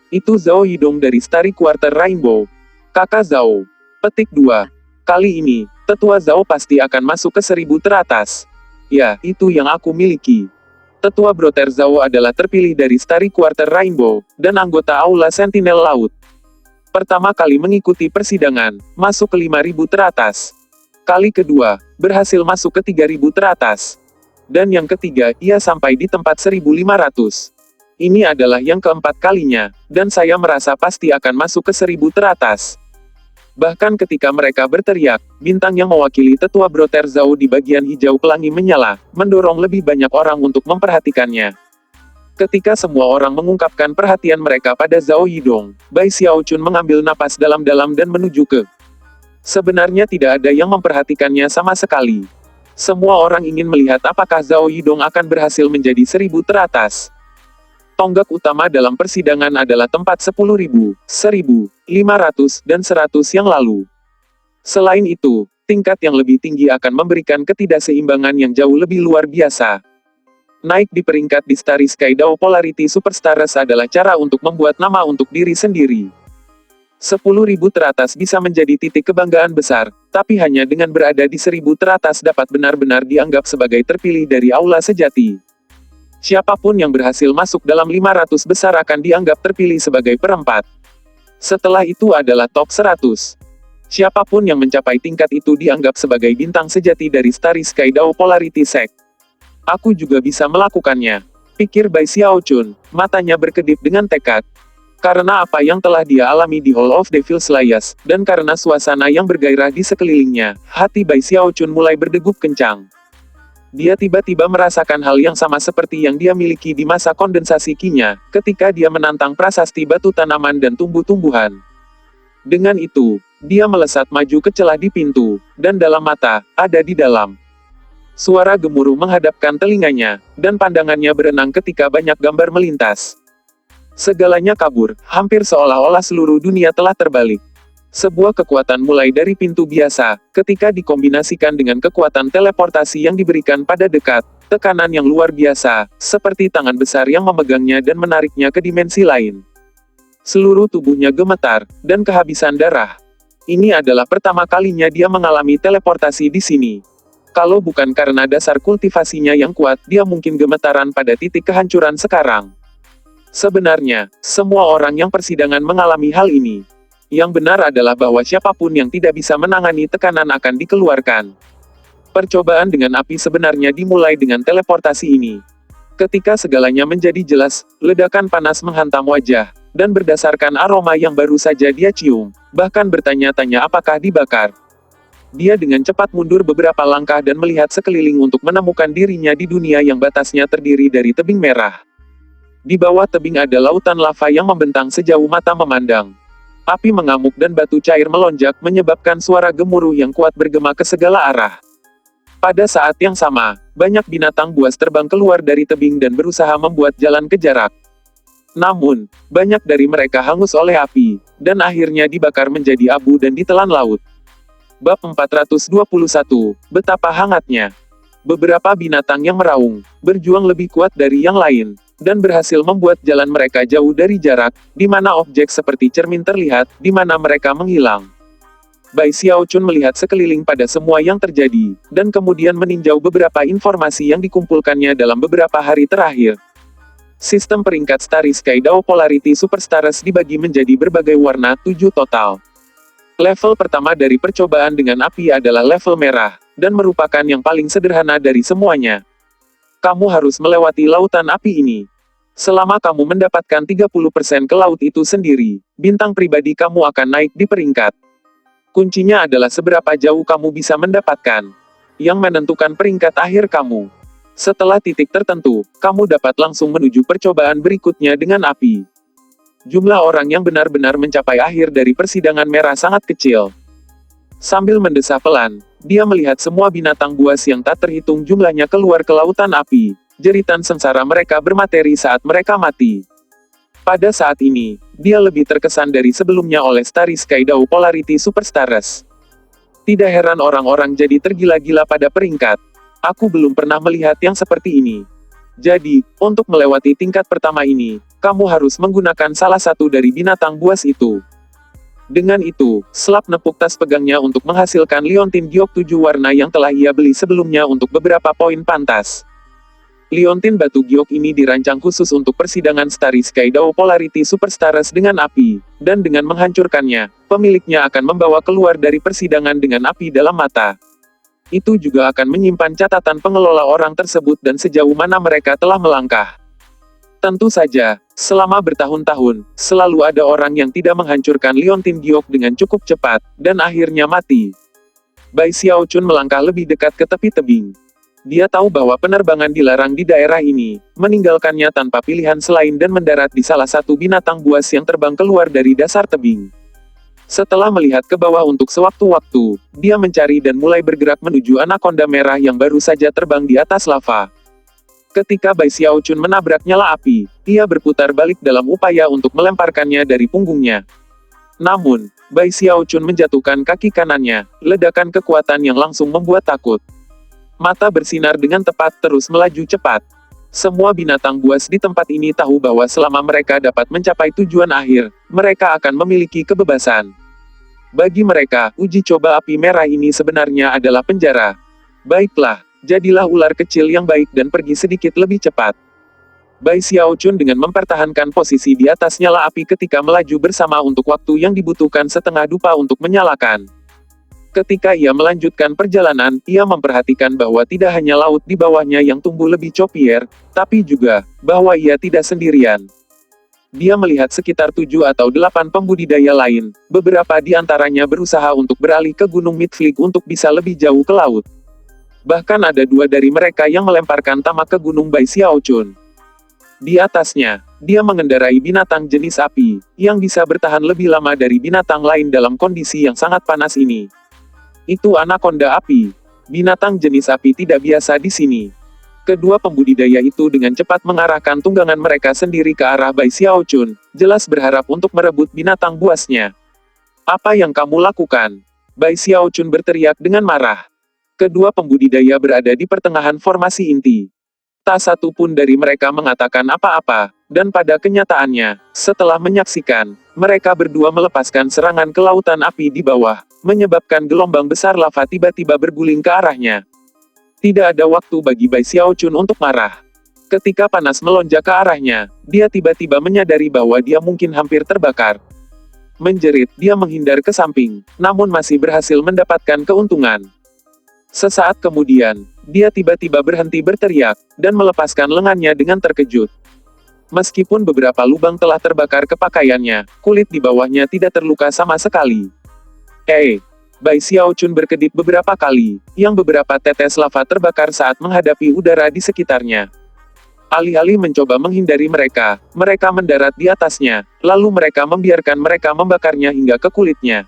Itu Zhao Yidong dari Starry Quarter Rainbow. Kakak Zhao. Petik 2. Kali ini, tetua Zhao pasti akan masuk ke 1000 teratas. Ya, itu yang aku miliki. Tetua Brother Zhao adalah terpilih dari Starry Quarter Rainbow, dan anggota Aula Sentinel Laut. Pertama kali mengikuti persidangan, masuk ke 5000 teratas. Kali kedua, berhasil masuk ke 3000 teratas. Dan yang ketiga, ia sampai di tempat 1500. Ini adalah yang keempat kalinya, dan saya merasa pasti akan masuk ke 1000 teratas. Bahkan ketika mereka berteriak, bintang yang mewakili tetua Brother Zhao di bagian hijau pelangi menyala, mendorong lebih banyak orang untuk memperhatikannya. Ketika semua orang mengungkapkan perhatian mereka pada Zhao Yidong, Bai Xiaochun mengambil napas dalam-dalam dan menuju ke. Sebenarnya tidak ada yang memperhatikannya sama sekali. Semua orang ingin melihat apakah Zhao Yidong akan berhasil menjadi 1000 teratas. Tonggak utama dalam persidangan adalah tempat 10.000, 1.000, 500, dan 100 yang lalu. Selain itu, tingkat yang lebih tinggi akan memberikan ketidakseimbangan yang jauh lebih luar biasa. Naik di peringkat di Starry Sky Dao Polarity Superstars adalah cara untuk membuat nama untuk diri sendiri. 10.000 teratas bisa menjadi titik kebanggaan besar, tapi hanya dengan berada di 1000 teratas dapat benar-benar dianggap sebagai terpilih dari aula sejati. Siapapun yang berhasil masuk dalam 500 besar akan dianggap terpilih sebagai perempat. Setelah itu adalah top 100. Siapapun yang mencapai tingkat itu dianggap sebagai bintang sejati dari Starry Sky Dao Polarity Sect. Aku juga bisa melakukannya, pikir Bai Xiaochun, matanya berkedip dengan tekad. Karena apa yang telah dia alami di Hall of Devil Slayers, dan karena suasana yang bergairah di sekelilingnya, hati Bai Xiaochun mulai berdegup kencang. Dia tiba-tiba merasakan hal yang sama seperti yang dia miliki di masa kondensasi Qi-nya, ketika dia menantang prasasti batu tanaman dan tumbuh-tumbuhan. Dengan itu, dia melesat maju ke celah di pintu, dan dalam mata, ada di dalam. Suara gemuruh menghadapkan telinganya, dan pandangannya berenang ketika banyak gambar melintas. Segalanya kabur, hampir seolah-olah seluruh dunia telah terbalik. Sebuah kekuatan mulai dari pintu biasa, ketika dikombinasikan dengan kekuatan teleportasi yang diberikan pada dekat, tekanan yang luar biasa, seperti tangan besar yang memegangnya dan menariknya ke dimensi lain. Seluruh tubuhnya gemetar, dan kehabisan darah. Ini adalah pertama kalinya dia mengalami teleportasi di sini. Kalau bukan karena dasar kultivasinya yang kuat, dia mungkin gemetaran pada titik kehancuran sekarang. Sebenarnya, semua orang yang persidangan mengalami hal ini. Yang benar adalah bahwa siapapun yang tidak bisa menangani tekanan akan dikeluarkan. Percobaan dengan api sebenarnya dimulai dengan teleportasi ini. Ketika segalanya menjadi jelas, ledakan panas menghantam wajah, dan berdasarkan aroma yang baru saja dia cium, bahkan bertanya-tanya apakah dibakar. Dia dengan cepat mundur beberapa langkah dan melihat sekeliling untuk menemukan dirinya di dunia yang batasnya terdiri dari tebing merah. Di bawah tebing ada lautan lava yang membentang sejauh mata memandang. Api mengamuk dan batu cair melonjak menyebabkan suara gemuruh yang kuat bergema ke segala arah. Pada saat yang sama, banyak binatang buas terbang keluar dari tebing dan berusaha membuat jalan ke jarak. Namun, banyak dari mereka hangus oleh api, dan akhirnya dibakar menjadi abu dan ditelan laut. Bab 421, Betapa hangatnya. Beberapa binatang yang meraung, berjuang lebih kuat dari yang lain, dan berhasil membuat jalan mereka jauh dari jarak, di mana objek seperti cermin terlihat, di mana mereka menghilang. Bai Xiaochun melihat sekeliling pada semua yang terjadi, dan kemudian meninjau beberapa informasi yang dikumpulkannya dalam beberapa hari terakhir. Sistem peringkat Starry Sky Dao Polarity Superstars dibagi menjadi berbagai warna, 7 total. Level pertama dari percobaan dengan api adalah level merah, dan merupakan yang paling sederhana dari semuanya. Kamu harus melewati lautan api ini. Selama kamu mendapatkan 30% ke laut itu sendiri, bintang pribadi kamu akan naik di peringkat. Kuncinya adalah seberapa jauh kamu bisa mendapatkan, yang menentukan peringkat akhir kamu. Setelah titik tertentu, kamu dapat langsung menuju percobaan berikutnya dengan api. Jumlah orang yang benar-benar mencapai akhir dari persidangan merah sangat kecil. Sambil mendesah pelan, dia melihat semua binatang buas yang tak terhitung jumlahnya keluar ke lautan api. Jeritan sengsara mereka bermateri saat mereka mati. Pada saat ini, dia lebih terkesan dari sebelumnya oleh Starry Sky Dao Polarity Superstars. Tidak heran orang-orang jadi tergila-gila pada peringkat. Aku belum pernah melihat yang seperti ini. Jadi, untuk melewati tingkat pertama ini, kamu harus menggunakan salah satu dari binatang buas itu. Dengan itu, Slap nepuk tas pegangnya untuk menghasilkan liontin giok 7 warna yang telah ia beli sebelumnya untuk beberapa poin pantas. Liontin batu giok ini dirancang khusus untuk persidangan Starry Sky Dao Polarity Superstars dengan api, dan dengan menghancurkannya, pemiliknya akan membawa keluar dari persidangan dengan api dalam mata. Itu juga akan menyimpan catatan pengelola orang tersebut dan sejauh mana mereka telah melangkah. Tentu saja, selama bertahun-tahun, selalu ada orang yang tidak menghancurkan liontin giok dengan cukup cepat, dan akhirnya mati. Bai Xiaochun melangkah lebih dekat ke tepi tebing. Dia tahu bahwa penerbangan dilarang di daerah ini, meninggalkannya tanpa pilihan selain dan mendarat di salah satu binatang buas yang terbang keluar dari dasar tebing. Setelah melihat ke bawah untuk sewaktu-waktu, dia mencari dan mulai bergerak menuju anakonda merah yang baru saja terbang di atas lava. Ketika Bai Xiaochun menabrak nyala api, ia berputar balik dalam upaya untuk melemparkannya dari punggungnya. Namun, Bai Xiaochun menjatuhkan kaki kanannya, ledakan kekuatan yang langsung membuat takut. Mata bersinar dengan tepat terus melaju cepat. Semua binatang buas di tempat ini tahu bahwa selama mereka dapat mencapai tujuan akhir, mereka akan memiliki kebebasan. Bagi mereka, uji coba api merah ini sebenarnya adalah penjara. Baiklah, jadilah ular kecil yang baik dan pergi sedikit lebih cepat. Bai Xiaochun dengan mempertahankan posisi di atas nyala api ketika melaju bersama untuk waktu yang dibutuhkan setengah dupa untuk menyalakan. Ketika ia melanjutkan perjalanan, ia memperhatikan bahwa tidak hanya laut di bawahnya yang tumbuh lebih copier, tapi juga, bahwa ia tidak sendirian. Dia melihat sekitar 7 atau 8 pembudidaya lain, beberapa di antaranya berusaha untuk beralih ke Gunung Midfleet untuk bisa lebih jauh ke laut. Bahkan ada 2 dari mereka yang melemparkan tamak ke Gunung Bai Xiaochun. Di atasnya, dia mengendarai binatang jenis api, yang bisa bertahan lebih lama dari binatang lain dalam kondisi yang sangat panas ini. Itu anakonda api. Binatang jenis api tidak biasa di sini. Kedua pembudidaya itu dengan cepat mengarahkan tunggangan mereka sendiri ke arah Bai Xiaochun, jelas berharap untuk merebut binatang buasnya. Apa yang kamu lakukan? Bai Xiaochun berteriak dengan marah. Kedua pembudidaya berada di pertengahan formasi inti. Tak satu pun dari mereka mengatakan apa-apa, dan pada kenyataannya, setelah menyaksikan, mereka berdua melepaskan serangan ke lautan api di bawah, menyebabkan gelombang besar lava tiba-tiba berguling ke arahnya. Tidak ada waktu bagi Bai Xiaochun untuk marah. Ketika panas melonjak ke arahnya, dia tiba-tiba menyadari bahwa dia mungkin hampir terbakar. Menjerit, dia menghindar ke samping, namun masih berhasil mendapatkan keuntungan. Sesaat kemudian, dia tiba-tiba berhenti berteriak, dan melepaskan lengannya dengan terkejut. Meskipun beberapa lubang telah terbakar ke pakaiannya, kulit di bawahnya tidak terluka sama sekali. Bai Xiaochun berkedip beberapa kali, yang beberapa tetes lava terbakar saat menghadapi udara di sekitarnya. Alih-alih mencoba menghindari mereka, mereka mendarat di atasnya, lalu mereka membiarkan mereka membakarnya hingga ke kulitnya.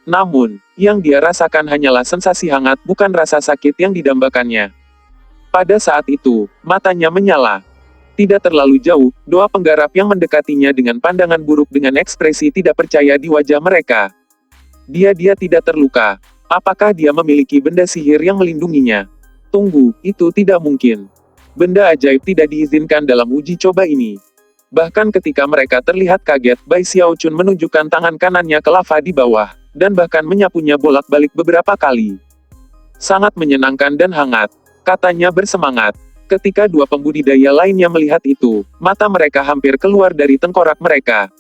Namun, yang dia rasakan hanyalah sensasi hangat bukan rasa sakit yang didambakannya. Pada saat itu, matanya menyala. Tidak terlalu jauh, 2 penggarap yang mendekatinya dengan pandangan buruk dengan ekspresi tidak percaya di wajah mereka. Dia tidak terluka. Apakah dia memiliki benda sihir yang melindunginya? Tunggu, itu tidak mungkin. Benda ajaib tidak diizinkan dalam uji coba ini. Bahkan ketika mereka terlihat kaget, Bai Xiaochun menunjukkan tangan kanannya ke lava di bawah, dan bahkan menyapunya bolak-balik beberapa kali. Sangat menyenangkan dan hangat, katanya bersemangat. Ketika 2 pembudidaya lainnya melihat itu, mata mereka hampir keluar dari tengkorak mereka.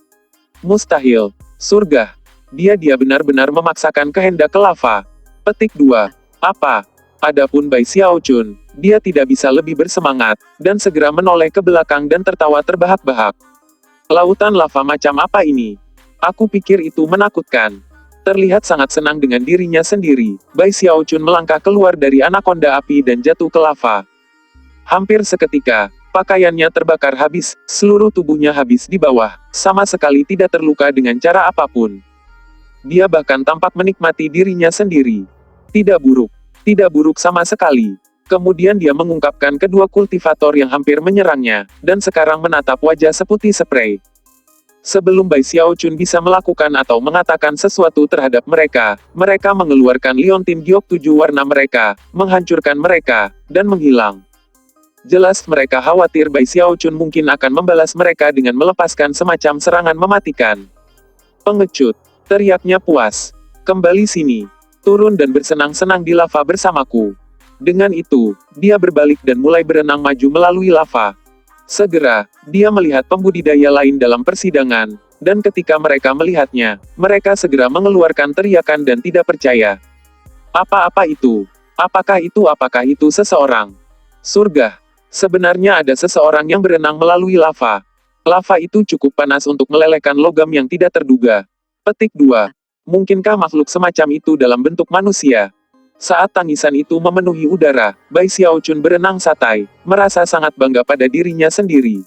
Mustahil. Surga. Dia benar-benar memaksakan kehendak ke lava. Petik 2. Apa? Adapun Bai Xiaochun, dia tidak bisa lebih bersemangat, dan segera menoleh ke belakang dan tertawa terbahak-bahak. Lautan lava macam apa ini? Aku pikir itu menakutkan. Terlihat sangat senang dengan dirinya sendiri, Bai Xiaochun melangkah keluar dari anakonda api dan jatuh ke lava. Hampir seketika, pakaiannya terbakar habis, seluruh tubuhnya habis di bawah, sama sekali tidak terluka dengan cara apapun. Dia bahkan tampak menikmati dirinya sendiri. Tidak buruk. Tidak buruk sama sekali. Kemudian dia mengungkapkan kedua kultivator yang hampir menyerangnya, dan sekarang menatap wajah seputih sprei. Sebelum Bai Xiaochun bisa melakukan atau mengatakan sesuatu terhadap mereka, mereka mengeluarkan liontin giok 7 warna mereka, menghancurkan mereka, dan menghilang. Jelas mereka khawatir Bai Xiaochun mungkin akan membalas mereka dengan melepaskan semacam serangan mematikan. Pengecut, teriaknya puas. Kembali sini. Turun dan bersenang-senang di lava bersamaku. Dengan itu, dia berbalik dan mulai berenang maju melalui lava. Segera, dia melihat pembudidaya lain dalam persidangan, dan ketika mereka melihatnya, mereka segera mengeluarkan teriakan dan tidak percaya. Apa-apa itu? Apakah itu seseorang? Surga. Sebenarnya ada seseorang yang berenang melalui lava. Lava itu cukup panas untuk melelehkan logam yang tidak terduga. Petik 2. Mungkinkah makhluk semacam itu dalam bentuk manusia? Saat tangisan itu memenuhi udara, Bai Xiaochun berenang santai, merasa sangat bangga pada dirinya sendiri.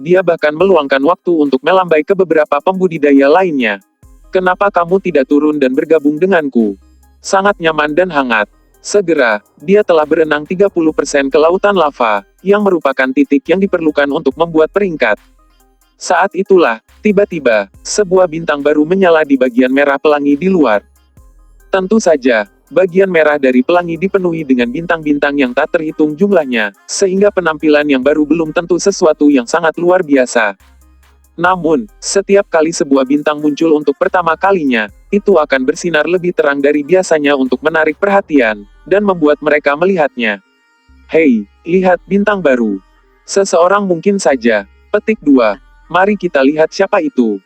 Dia bahkan meluangkan waktu untuk melambai ke beberapa pembudidaya lainnya. Kenapa kamu tidak turun dan bergabung denganku? Sangat nyaman dan hangat. Segera, dia telah berenang 30% ke lautan lava, yang merupakan titik yang diperlukan untuk membuat peringkat. Saat itulah, tiba-tiba, sebuah bintang baru menyala di bagian merah pelangi di luar. Tentu saja, bagian merah dari pelangi dipenuhi dengan bintang-bintang yang tak terhitung jumlahnya, sehingga penampilan yang baru belum tentu sesuatu yang sangat luar biasa. Namun, setiap kali sebuah bintang muncul untuk pertama kalinya, itu akan bersinar lebih terang dari biasanya untuk menarik perhatian, dan membuat mereka melihatnya. Hei, lihat bintang baru. Seseorang mungkin saja. Petik 2. Mari kita lihat siapa itu.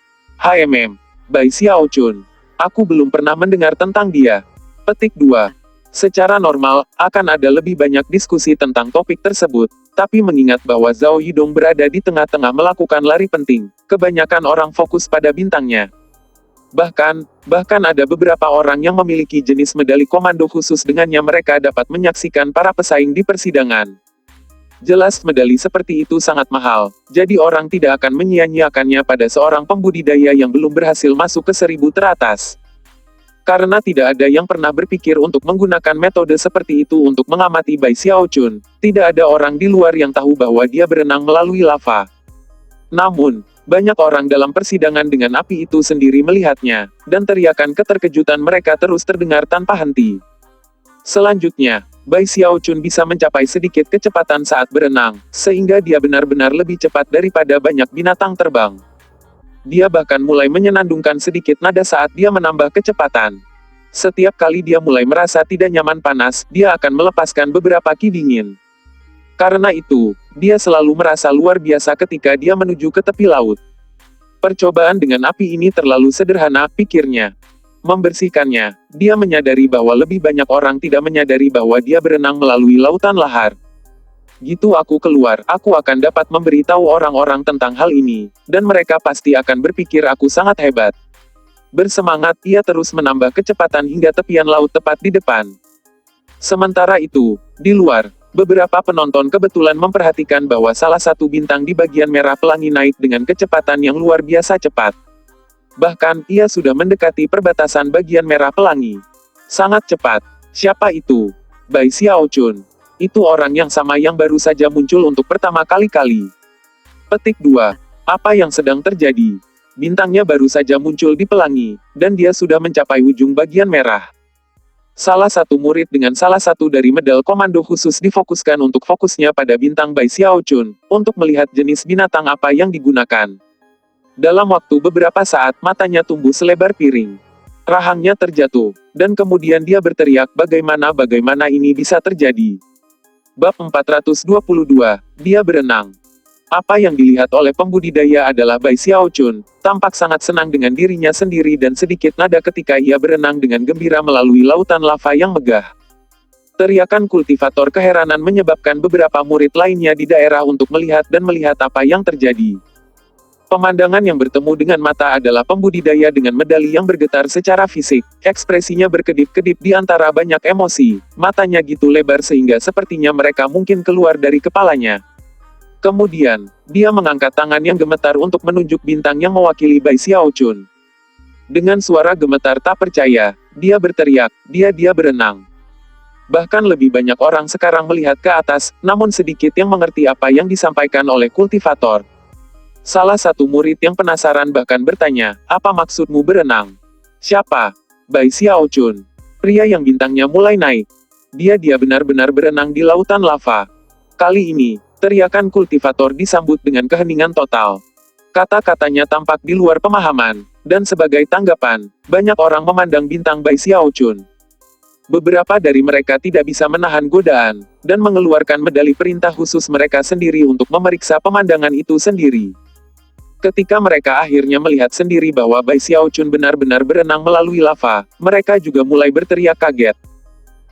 Bai Xiaochun. Aku belum pernah mendengar tentang dia. Petik 2. Secara normal, akan ada lebih banyak diskusi tentang topik tersebut, tapi mengingat bahwa Zhao Yidong berada di tengah-tengah melakukan lari penting, kebanyakan orang fokus pada bintangnya. Bahkan ada beberapa orang yang memiliki jenis medali komando khusus dengannya mereka dapat menyaksikan para pesaing di persidangan. Jelas medali seperti itu sangat mahal, jadi orang tidak akan menyia-nyiakannya pada seorang pembudidaya yang belum berhasil masuk ke 1000 teratas. Karena tidak ada yang pernah berpikir untuk menggunakan metode seperti itu untuk mengamati Bai Xiaochun, tidak ada orang di luar yang tahu bahwa dia berenang melalui lava. Namun, banyak orang dalam persidangan dengan api itu sendiri melihatnya, dan teriakan keterkejutan mereka terus terdengar tanpa henti. Selanjutnya, Bai Xiaochun bisa mencapai sedikit kecepatan saat berenang, sehingga dia benar-benar lebih cepat daripada banyak binatang terbang. Dia bahkan mulai menyenandungkan sedikit nada saat dia menambah kecepatan. Setiap kali dia mulai merasa tidak nyaman panas, dia akan melepaskan beberapa ki dingin. Karena itu, dia selalu merasa luar biasa ketika dia menuju ke tepi laut. Percobaan dengan api ini terlalu sederhana, pikirnya. Membersihkannya, dia menyadari bahwa lebih banyak orang tidak menyadari bahwa dia berenang melalui lautan lahar. Gitu aku keluar, aku akan dapat memberitahu orang-orang tentang hal ini, dan mereka pasti akan berpikir aku sangat hebat. Bersemangat, ia terus menambah kecepatan hingga tepian laut tepat di depan. Sementara itu, di luar, beberapa penonton kebetulan memperhatikan bahwa salah satu bintang di bagian merah pelangi naik dengan kecepatan yang luar biasa cepat. Bahkan, ia sudah mendekati perbatasan bagian merah pelangi. Sangat cepat. Siapa itu? Bai Xiaochun. Itu orang yang sama yang baru saja muncul untuk pertama kali. Petik 2. Apa yang sedang terjadi? Bintangnya baru saja muncul di pelangi, dan dia sudah mencapai ujung bagian merah. Salah satu murid dengan salah satu dari medal komando khusus difokuskan untuk fokusnya pada bintang Bai Xiaochun, untuk melihat jenis binatang apa yang digunakan. Dalam waktu beberapa saat, matanya tumbuh selebar piring. Rahangnya terjatuh, dan kemudian dia berteriak bagaimana ini bisa terjadi. Bab 422, dia berenang. Apa yang dilihat oleh pembudidaya adalah Bai Xiaochun, tampak sangat senang dengan dirinya sendiri dan sedikit nada ketika ia berenang dengan gembira melalui lautan lava yang megah. Teriakan kultivator keheranan menyebabkan beberapa murid lainnya di daerah untuk melihat apa yang terjadi. Pemandangan yang bertemu dengan mata adalah pembudidaya dengan medali yang bergetar secara fisik, ekspresinya berkedip-kedip di antara banyak emosi, matanya gitu lebar sehingga sepertinya mereka mungkin keluar dari kepalanya. Kemudian, dia mengangkat tangan yang gemetar untuk menunjuk bintang yang mewakili Bai Xiaochun. Dengan suara gemetar tak percaya, Dia berteriak, dia berenang. Bahkan lebih banyak orang sekarang melihat ke atas, namun sedikit yang mengerti apa yang disampaikan oleh kultivator. Salah satu murid yang penasaran bahkan bertanya, apa maksudmu berenang? Siapa? Bai Xiaochun. Pria yang bintangnya mulai naik. Dia benar-benar berenang di lautan lava. Kali ini, teriakan kultivator disambut dengan keheningan total. Kata-katanya tampak di luar pemahaman, dan sebagai tanggapan, banyak orang memandang bintang Bai Xiaochun. Beberapa dari mereka tidak bisa menahan godaan, dan mengeluarkan medali perintah khusus mereka sendiri untuk memeriksa pemandangan itu sendiri. Ketika mereka akhirnya melihat sendiri bahwa Bai Xiaochun benar-benar berenang melalui lava, mereka juga mulai berteriak kaget.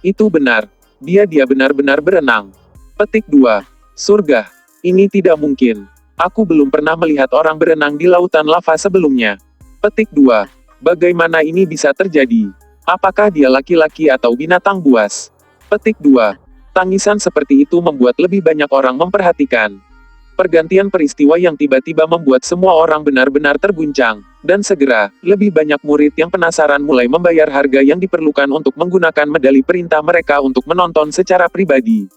Itu benar. Dia benar-benar berenang. Petik 2. Surga. Ini tidak mungkin. Aku belum pernah melihat orang berenang di lautan lava sebelumnya. Petik 2. Bagaimana ini bisa terjadi? Apakah dia laki-laki atau binatang buas? Petik 2. Tangisan seperti itu membuat lebih banyak orang memperhatikan. Pergantian peristiwa yang tiba-tiba membuat semua orang benar-benar terguncang, dan segera, lebih banyak murid yang penasaran mulai membayar harga yang diperlukan untuk menggunakan medali perintah mereka untuk menonton secara pribadi.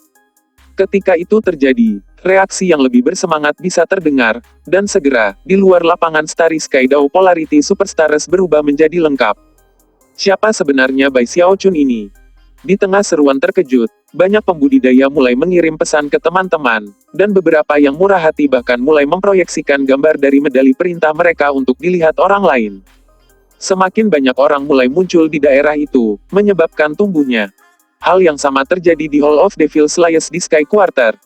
Ketika itu terjadi, reaksi yang lebih bersemangat bisa terdengar, dan segera, di luar lapangan Starry Sky Dao Polarity Superstars berubah menjadi lengkap. Siapa sebenarnya Bai Xiaochun ini? Di tengah seruan terkejut, banyak pembudidaya mulai mengirim pesan ke teman-teman, dan beberapa yang murah hati bahkan mulai memproyeksikan gambar dari medali perintah mereka untuk dilihat orang lain. Semakin banyak orang mulai muncul di daerah itu, menyebabkan tumbuhnya. Hal yang sama terjadi di Hall of Devil Slayers di Sky Quarter.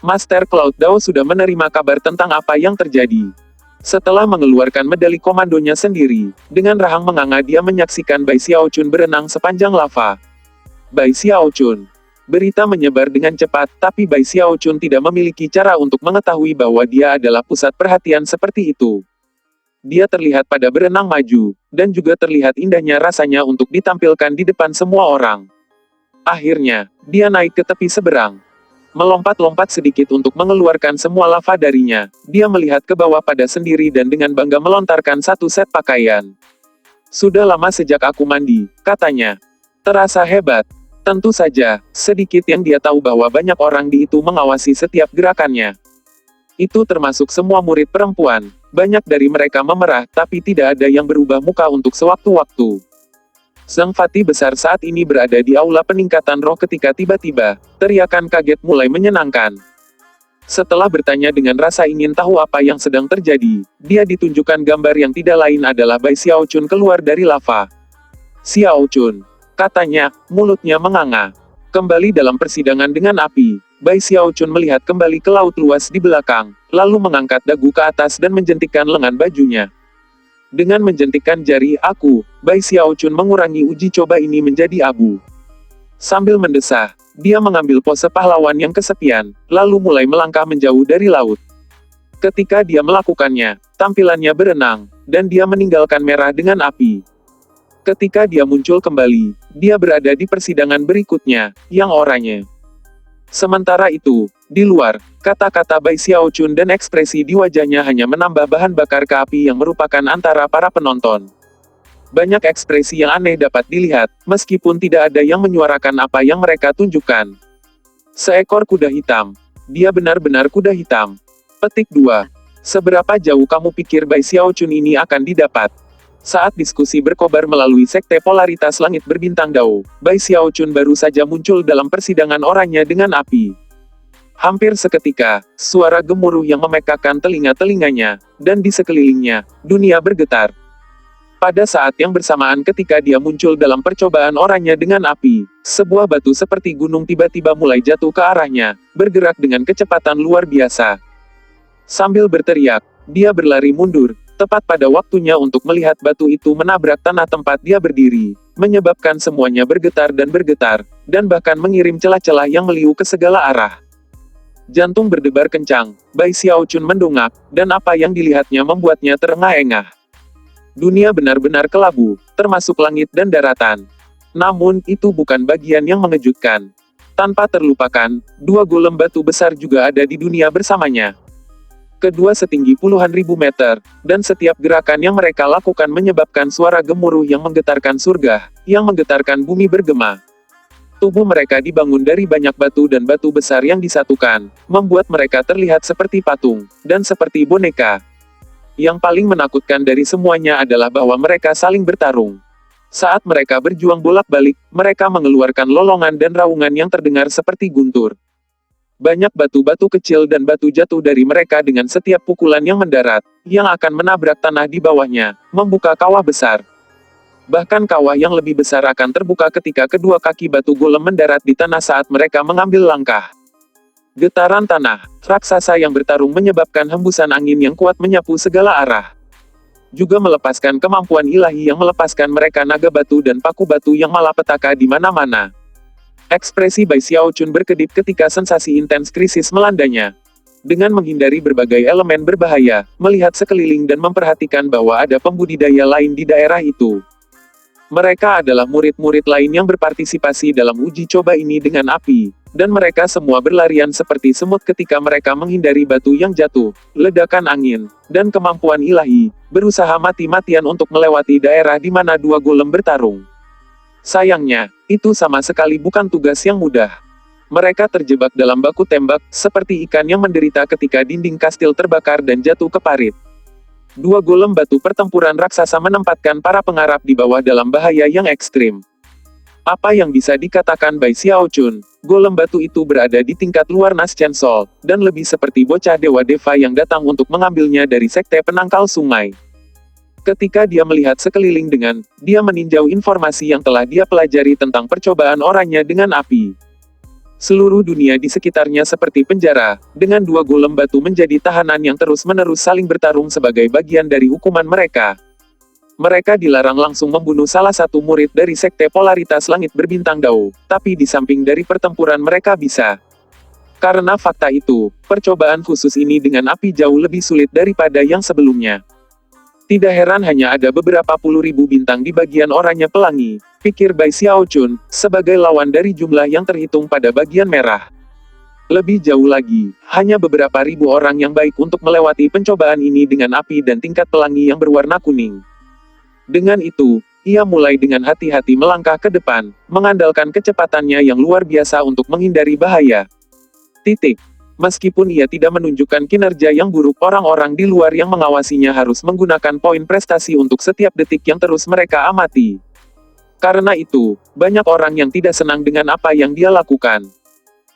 Master Cloud Dao sudah menerima kabar tentang apa yang terjadi. Setelah mengeluarkan medali komandonya sendiri, dengan rahang menganga dia menyaksikan Bai Xiaochun berenang sepanjang lava. Bai Xiaochun. Berita menyebar dengan cepat, tapi Bai Xiaochun tidak memiliki cara untuk mengetahui bahwa dia adalah pusat perhatian seperti itu. Dia terlihat pada berenang maju, dan juga terlihat indahnya rasanya untuk ditampilkan di depan semua orang. Akhirnya, dia naik ke tepi seberang. Melompat-lompat sedikit untuk mengeluarkan semua lava darinya, dia melihat ke bawah pada sendiri dan dengan bangga melontarkan satu set pakaian. Sudah lama sejak aku mandi, katanya. Terasa hebat. Tentu saja, sedikit yang dia tahu bahwa banyak orang di itu mengawasi setiap gerakannya. Itu termasuk semua murid perempuan, banyak dari mereka memerah tapi tidak ada yang berubah muka untuk sewaktu-waktu. Zhang Fati besar saat ini berada di aula peningkatan roh ketika tiba-tiba, teriakan kaget mulai menyenangkan. Setelah bertanya dengan rasa ingin tahu apa yang sedang terjadi, dia ditunjukkan gambar yang tidak lain adalah Bai Xiaochun keluar dari lava. Xiaochun. Katanya, mulutnya menganga. Kembali dalam persidangan dengan api, Bai Xiaochun melihat kembali ke laut luas di belakang, lalu mengangkat dagu ke atas dan menjentikkan lengan bajunya. Dengan menjentikkan jari aku, Bai Xiaochun mengurangi uji coba ini menjadi abu. Sambil mendesah, dia mengambil pose pahlawan yang kesepian, lalu mulai melangkah menjauh dari laut. Ketika dia melakukannya, tampilannya berenang, dan dia meninggalkan merah dengan api. Ketika dia muncul kembali, dia berada di persidangan berikutnya, yang oranye. Sementara itu, di luar, kata-kata Bai Xiaochun dan ekspresi di wajahnya hanya menambah bahan bakar ke api yang merupakan antara para penonton. Banyak ekspresi yang aneh dapat dilihat, meskipun tidak ada yang menyuarakan apa yang mereka tunjukkan. Seekor kuda hitam. Dia benar-benar kuda hitam. Petik 2. Seberapa jauh kamu pikir Bai Xiaochun ini akan didapat? Saat diskusi berkobar melalui sekte polaritas langit berbintang Dao, Bai Xiaochun baru saja muncul dalam persidangan oranye dengan api. Hampir seketika, suara gemuruh yang memekakan telinga-telinganya, dan di sekelilingnya, dunia bergetar. Pada saat yang bersamaan ketika dia muncul dalam percobaan oranye dengan api, sebuah batu seperti gunung tiba-tiba mulai jatuh ke arahnya, bergerak dengan kecepatan luar biasa. Sambil berteriak, dia berlari mundur, tepat pada waktunya untuk melihat batu itu menabrak tanah tempat dia berdiri, menyebabkan semuanya bergetar, dan bahkan mengirim celah-celah yang meliu ke segala arah. Jantung berdebar kencang, Bai Xiaochun mendongak, dan apa yang dilihatnya membuatnya terengah-engah. Dunia benar-benar kelabu, termasuk langit dan daratan. Namun, itu bukan bagian yang mengejutkan. Tanpa terlupakan, dua golem batu besar juga ada di dunia bersamanya. Kedua setinggi puluhan ribu meter, dan setiap gerakan yang mereka lakukan menyebabkan suara gemuruh yang menggetarkan surga, yang menggetarkan bumi bergema. Tubuh mereka dibangun dari banyak batu dan batu besar yang disatukan, membuat mereka terlihat seperti patung, dan seperti boneka. Yang paling menakutkan dari semuanya adalah bahwa mereka saling bertarung. Saat mereka berjuang bolak-balik, mereka mengeluarkan lolongan dan raungan yang terdengar seperti guntur. Banyak batu-batu kecil dan batu jatuh dari mereka dengan setiap pukulan yang mendarat, yang akan menabrak tanah di bawahnya, membuka kawah besar. Bahkan kawah yang lebih besar akan terbuka ketika kedua kaki batu golem mendarat di tanah saat mereka mengambil langkah. Getaran tanah, raksasa yang bertarung menyebabkan hembusan angin yang kuat menyapu segala arah. Juga melepaskan kemampuan ilahi yang melepaskan mereka naga batu dan paku batu yang malapetaka di mana-mana. Ekspresi Bai Xiaochun berkedip ketika sensasi intens krisis melandanya. Dengan menghindari berbagai elemen berbahaya, melihat sekeliling dan memperhatikan bahwa ada pembudidaya lain di daerah itu. Mereka adalah murid-murid lain yang berpartisipasi dalam uji coba ini dengan api, dan mereka semua berlarian seperti semut ketika mereka menghindari batu yang jatuh, ledakan angin, dan kemampuan ilahi, berusaha mati-matian untuk melewati daerah di mana dua golem bertarung. Sayangnya, itu sama sekali bukan tugas yang mudah. Mereka terjebak dalam baku tembak, seperti ikan yang menderita ketika dinding kastil terbakar dan jatuh ke parit. Dua golem batu pertempuran raksasa menempatkan para pengarap di bawah dalam bahaya yang ekstrim. Apa yang bisa dikatakan Bai Xiaochun, golem batu itu berada di tingkat luar Naschen Sol, dan lebih seperti bocah dewa Deva yang datang untuk mengambilnya dari sekte penangkal sungai. Ketika dia melihat sekeliling dia meninjau informasi yang telah dia pelajari tentang percobaan orangnya dengan api. Seluruh dunia di sekitarnya seperti penjara, dengan dua golem batu menjadi tahanan yang terus-menerus saling bertarung sebagai bagian dari hukuman mereka. Mereka dilarang langsung membunuh salah satu murid dari sekte polaritas langit berbintang Dao, tapi di samping dari pertempuran mereka bisa. Karena fakta itu, percobaan khusus ini dengan api jauh lebih sulit daripada yang sebelumnya. Tidak heran hanya ada beberapa puluh ribu bintang di bagian oranye pelangi, pikir Bai Xiaochun, sebagai lawan dari jumlah yang terhitung pada bagian merah. Lebih jauh lagi, hanya beberapa ribu orang yang baik untuk melewati pencobaan ini dengan api dan tingkat pelangi yang berwarna kuning. Dengan itu, ia mulai dengan hati-hati melangkah ke depan, mengandalkan kecepatannya yang luar biasa untuk menghindari bahaya. Meskipun ia tidak menunjukkan kinerja yang buruk, orang-orang di luar yang mengawasinya harus menggunakan poin prestasi untuk setiap detik yang terus mereka amati. Karena itu, banyak orang yang tidak senang dengan apa yang dia lakukan.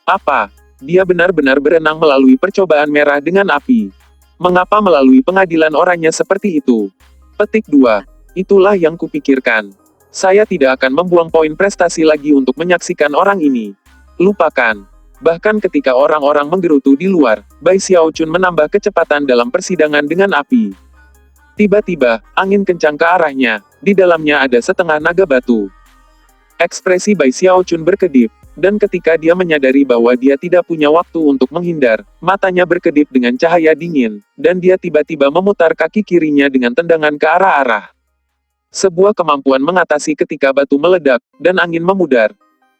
Apa? Dia benar-benar berenang melalui percobaan merah dengan api. Mengapa melalui pengadilan orangnya seperti itu? Petik 2. Itulah yang kupikirkan. Saya tidak akan membuang poin prestasi lagi untuk menyaksikan orang ini. Lupakan. Bahkan ketika orang-orang menggerutu di luar, Bai Xiaochun menambah kecepatan dalam persidangan dengan api. Tiba-tiba, angin kencang ke arahnya, di dalamnya ada setengah naga batu. Ekspresi Bai Xiaochun berkedip, dan ketika dia menyadari bahwa dia tidak punya waktu untuk menghindar, matanya berkedip dengan cahaya dingin, dan dia tiba-tiba memutar kaki kirinya dengan tendangan ke arah-arah. Sebuah kemampuan mengatasi ketika batu meledak, dan angin memudar.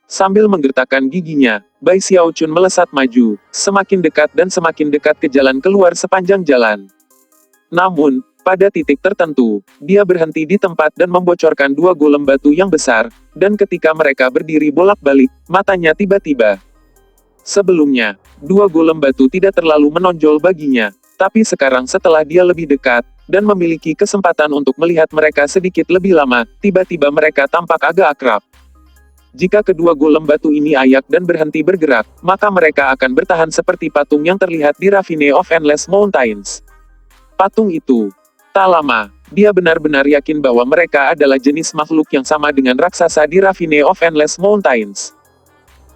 Sambil menggertakkan giginya, Bai Xiaochun melesat maju, semakin dekat ke jalan keluar sepanjang jalan. Namun, pada titik tertentu, dia berhenti di tempat dan membocorkan dua golem batu yang besar, dan ketika mereka berdiri bolak-balik, matanya tiba-tiba. Sebelumnya, dua golem batu tidak terlalu menonjol baginya, tapi sekarang setelah dia lebih dekat, dan memiliki kesempatan untuk melihat mereka sedikit lebih lama, tiba-tiba mereka tampak agak akrab. Jika kedua golem batu ini ayak dan berhenti bergerak, maka mereka akan bertahan seperti patung yang terlihat di Ravine of Endless Mountains. Patung itu. Tak lama, dia benar-benar yakin bahwa mereka adalah jenis makhluk yang sama dengan raksasa di Ravine of Endless Mountains.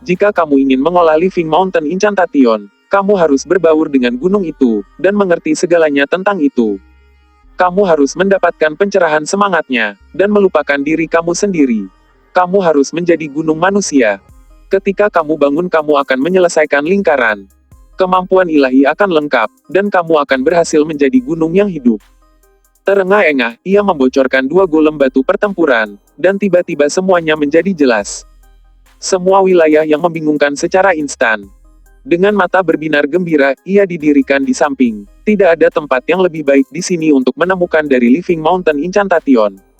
Jika kamu ingin mengolah Living Mountain Incantation, kamu harus berbaur dengan gunung itu, dan mengerti segalanya tentang itu. Kamu harus mendapatkan pencerahan semangatnya, dan melupakan diri kamu sendiri. Kamu harus menjadi gunung manusia. Ketika kamu bangun kamu akan menyelesaikan lingkaran. Kemampuan ilahi akan lengkap, dan kamu akan berhasil menjadi gunung yang hidup. Terengah-engah, ia membocorkan dua golem batu pertempuran, dan tiba-tiba semuanya menjadi jelas. Semua wilayah yang membingungkan secara instan. Dengan mata berbinar gembira, ia didirikan di samping, Tidak ada tempat yang lebih baik di sini untuk menemukan dari Living Mountain Incantation.